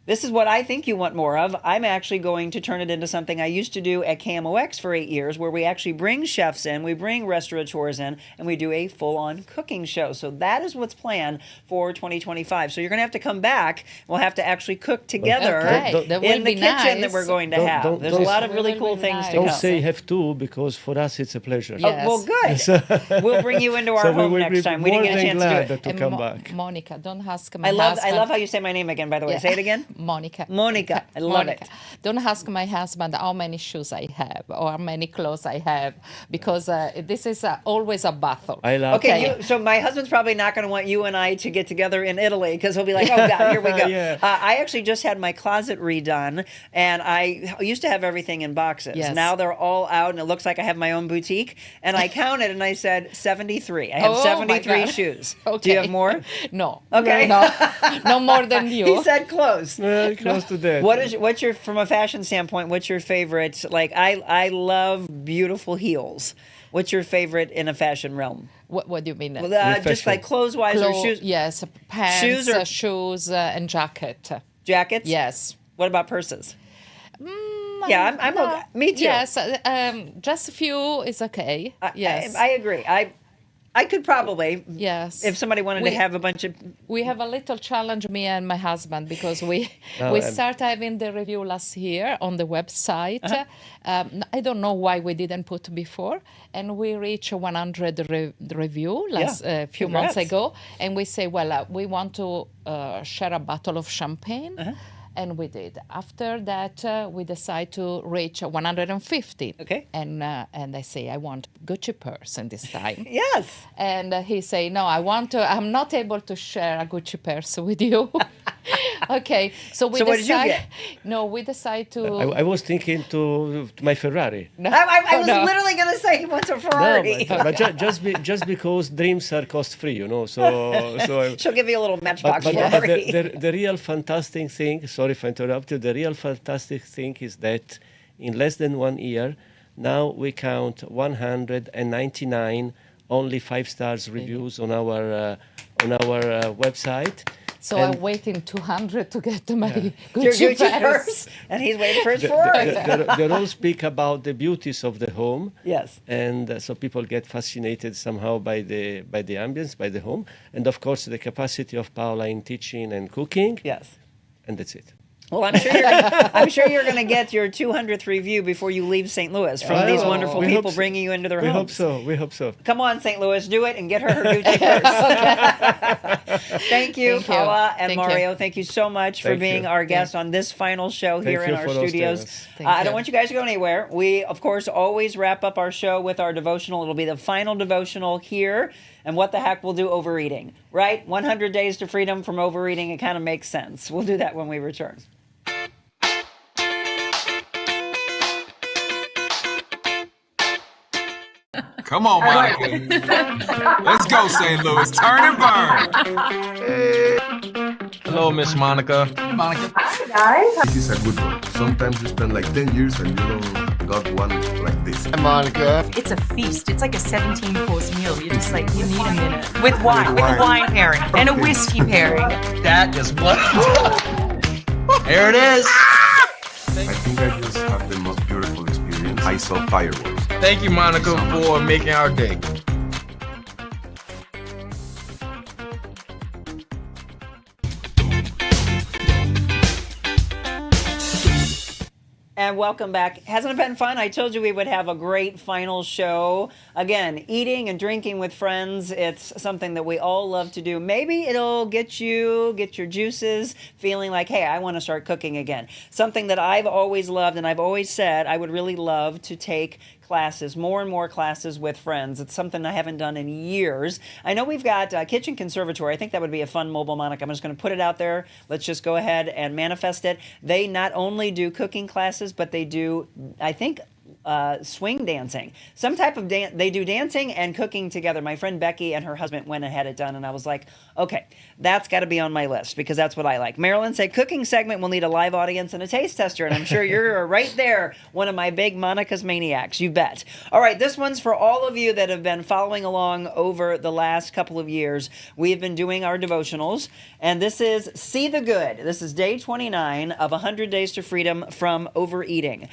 This is what I think you want more of. I'm actually going to turn it into something I used to do at KMOX for 8 years, where we actually bring chefs in, we bring restaurateurs in, and we do a full-on cooking show. So that is what's planned for 2025. So you're going to have to come back. We'll have to actually cook together That will in the be kitchen nice. that we're going to Don't- have. don't- There's a don't- lot of really Will cool be things nice. to Don't come. say have to, because for us it's a pleasure. Yeah. Oh, well, good. We'll bring you into our So we home will next be time. We more didn't get a than chance to do glad it. to And come back. Monica, don't ask my I husband. love how you say my name again, by the way. Yeah. Say it again. Monica. Monica. I love it. Don't ask my husband how many shoes I have or how many clothes I have, because this is always a battle. I love Okay, so my husband's probably not going to want you and I to get together in Italy because he'll be like, oh, God, here we go. Yeah. I actually just had my closet redone, and I used to have everything in boxes. Yes. Now they're all out, and it looks like I have my own boutique. And I counted, and I said 73. I have Oh, my 73 God. shoes. Okay. Do you have more? No. Okay. No more than you. He said close. close to that. What's your, from a fashion standpoint, what's your favorite? Like, I love beautiful heels. What's your favorite in a fashion realm? What do you mean? Well, just like clothes-wise or shoes? Yes, pants, Shoes shoes, and jacket. Jackets? Yes. What about purses? Yeah, I'm okay. Me too. Yes, just a few is okay. Yes. I agree. I could probably, yes, if somebody wanted to have a bunch of... We have a little challenge, me and my husband, because we start having the review last year on the website. I don't know why we didn't put before, and we reached 100 review a few months ago, and we say, well, we want to share a bottle of champagne. And we did. After that, we decided to reach 150. Okay. And I say, I want Gucci purse in this time. Yes. And he say, no, I'm not able to share a Gucci purse with you. Okay. So we what did you get? No, we decide to. I was thinking to my Ferrari. No. I was literally going to say he wants a Ferrari. No, but just because dreams are cost-free, you know. So She'll give you a little Matchbox but Ferrari. the real fantastic thing, sorry if I interrupt you, the real fantastic thing is that in less than 1 year, now we count 199 only 5-star reviews on our website. So I'm waiting 200 to get my Gucci purse. And he's waiting for his Ferrari. They all speak about the beauties of the home. Yes. And so people get fascinated somehow by the ambience, by the home. And of course, the capacity of Paola in teaching and cooking. Yes. And that's it. Well, I'm sure you're going to get your 200th review before you leave St. Louis from these wonderful people bringing you into their homes. We hope so. Come on, St. Louis, do it and get her Gucci purse. Thank you, Paola and Mario. Thank you so much for being our guest on this final show here in our studios. I don't want you guys to go anywhere. We, of course, always wrap up our show with our devotional. It'll be the final devotional here. And what the heck we'll do overeating, right? 100 days to freedom from overeating. It kind of makes sense. We'll do that when we return. Come on, Monica. Let's go, St. Louis. Turn and burn. Hello, Miss Monica. Monica. Hi, guys. This is a good one. Sometimes you spend like 10 years and you don't got one like this. Hi, Monica. It's a feast. It's like a 17-course meal. You just like, you need a minute. With wine. With a wine pairing. And a whiskey pairing. That is what. There it is. I think I just had the most beautiful experience. I saw fireworks. Thank you, Monica, for making our day. And welcome back. Hasn't it been fun? I told you we would have a great final show. Again, eating and drinking with friends, it's something that we all love to do. Maybe it'll get your juices feeling like, hey, I want to start cooking again. Something that I've always loved and I've always said I would really love to take classes, more and more classes with friends. It's something I haven't done in years. I know we've got Kitchen Conservatory. I think that would be a fun mobile, Monica. I'm just going to put it out there. Let's just go ahead and manifest it. They not only do cooking classes, but they do, I think, swing dancing. Some type of dance. They do dancing and cooking together. My friend Becky and her husband went and had it done, and I was like, okay, that's got to be on my list because that's what I like. Marilyn said cooking segment will need a live audience and a taste tester, and I'm sure you're right there, one of my big Monica's maniacs. You bet. All right, this one's for all of you that have been following along over the last couple of years. We've been doing our devotionals, and this is See the Good. This is day 29 of 100 Days to Freedom from Overeating.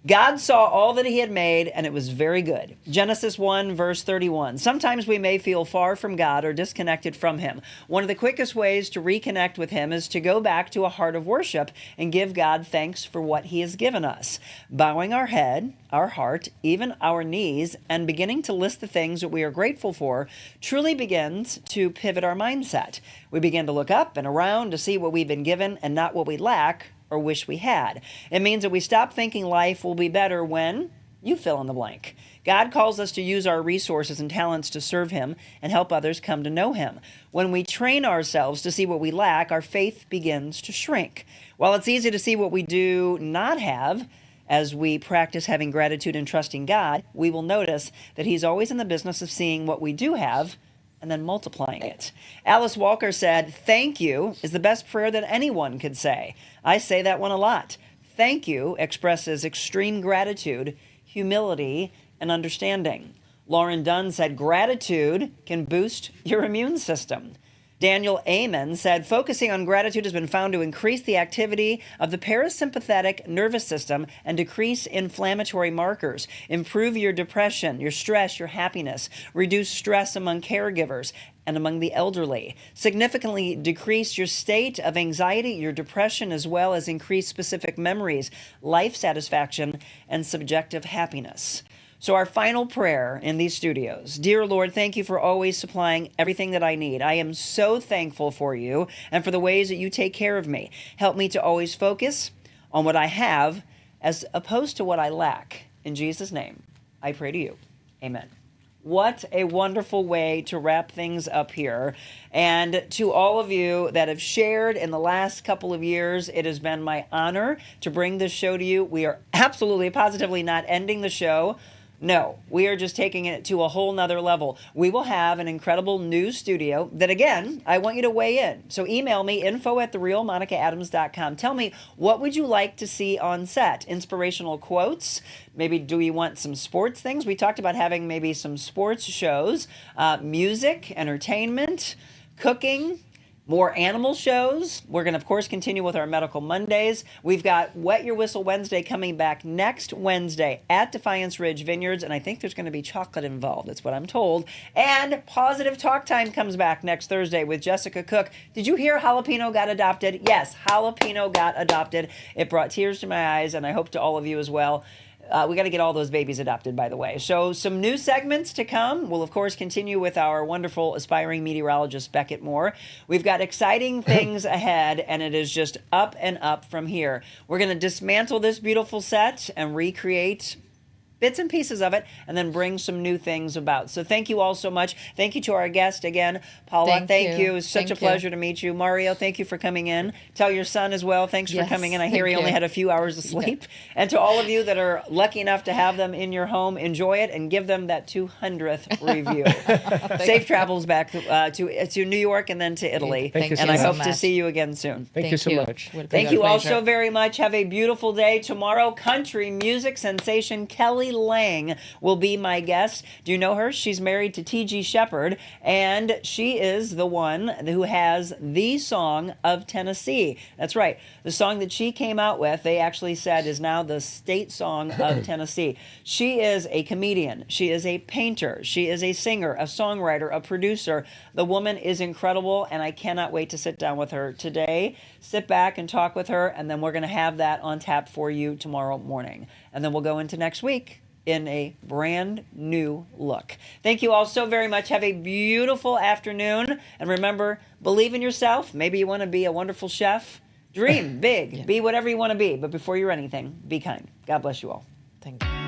God saw all that he had made, and it was very good. Genesis 1, verse 31. Sometimes we may feel far from God or disconnected from him. One of the quickest ways to reconnect with him is to go back to a heart of worship and give God thanks for what he has given us. Bowing our head, our heart, even our knees, and beginning to list the things that we are grateful for truly begins to pivot our mindset. We begin to look up and around to see what we've been given and not what we lack or wish we had. It means that we stop thinking life will be better when you fill in the blank. God calls us to use our resources and talents to serve him and help others come to know him. When we train ourselves to see what we lack, our faith begins to shrink. While it's easy to see what we do not have, as we practice having gratitude and trusting God, we will notice that he's always in the business of seeing what we do have and then multiplying it. Alice Walker said, "Thank you is the best prayer that anyone could say." I say that one a lot. Thank you expresses extreme gratitude, humility, and understanding. Lauren Dunn said, "Gratitude can boost your immune system." Daniel Amen said, "Focusing on gratitude has been found to increase the activity of the parasympathetic nervous system and decrease inflammatory markers, improve your depression, your stress, your happiness, reduce stress among caregivers and among the elderly, significantly decrease your state of anxiety, your depression, as well as increase specific memories, life satisfaction, and subjective happiness." So our final prayer in these studios: Dear Lord, thank you for always supplying everything that I need. I am so thankful for you and for the ways that you take care of me. Help me to always focus on what I have as opposed to what I lack. In Jesus' name, I pray to you. Amen. What a wonderful way to wrap things up here. And to all of you that have shared in the last couple of years, it has been my honor to bring this show to you. We are absolutely, positively not ending the show. No, we are just taking it to a whole nother level. We will have an incredible new studio that, again, I want you to weigh in. So email me, info@TheRealMonicaAdams.com. Tell me, what would you like to see on set? Inspirational quotes? Maybe do you want some sports things? We talked about having maybe some sports shows, music, entertainment, cooking, more animal shows. We're going to, of course, continue with our Medical Mondays. We've got Wet Your Whistle Wednesday coming back next Wednesday at Defiance Ridge Vineyards, and I think there's going to be chocolate involved. That's what I'm told. And Positive Talk Time comes back next Thursday with Jessica Cook. Did you hear Jalapeno got adopted? Yes, Jalapeno got adopted. It brought tears to my eyes, and I hope to all of you as well. We got to get all those babies adopted, by the way. So some new segments to come. We'll, of course, continue with our wonderful aspiring meteorologist, Beckett Moore. We've got exciting things ahead, and it is just up and up from here. We're going to dismantle this beautiful set and recreate bits and pieces of it, and then bring some new things about. So thank you all so much. Thank you to our guest again, Paola. Thank you. It was such a pleasure to meet you. Mario, thank you for coming in. Tell your son as well, thanks for coming in. I hear he only had a few hours of sleep. And to all of you that are lucky enough to have them in your home, enjoy it and give them that 200th review. Safe travels back to New York and then to Italy. Thank you so and I much. hope to see you again soon. Thank you so much. Thank you all so very much. Have a beautiful day. Tomorrow, country music sensation Kelly Lang will be my guest. Do you know her? She's married to T.G. Shepherd, and she is the one who has the song of Tennessee. That's right. The song that she came out with, they actually said, is now the state song of Tennessee. She is a comedian. She is a painter. She is a singer, a songwriter, a producer. The woman is incredible, and I cannot wait to sit down with her today, sit back and talk with her, and then we're going to have that on tap for you tomorrow morning. And then we'll go into next week in a brand new look. Thank you all so very much. Have a beautiful afternoon. And remember, believe in yourself. Maybe you want to be a wonderful chef. Dream big. Be whatever you want to be. But before you're anything, be kind. God bless you all. Thank you.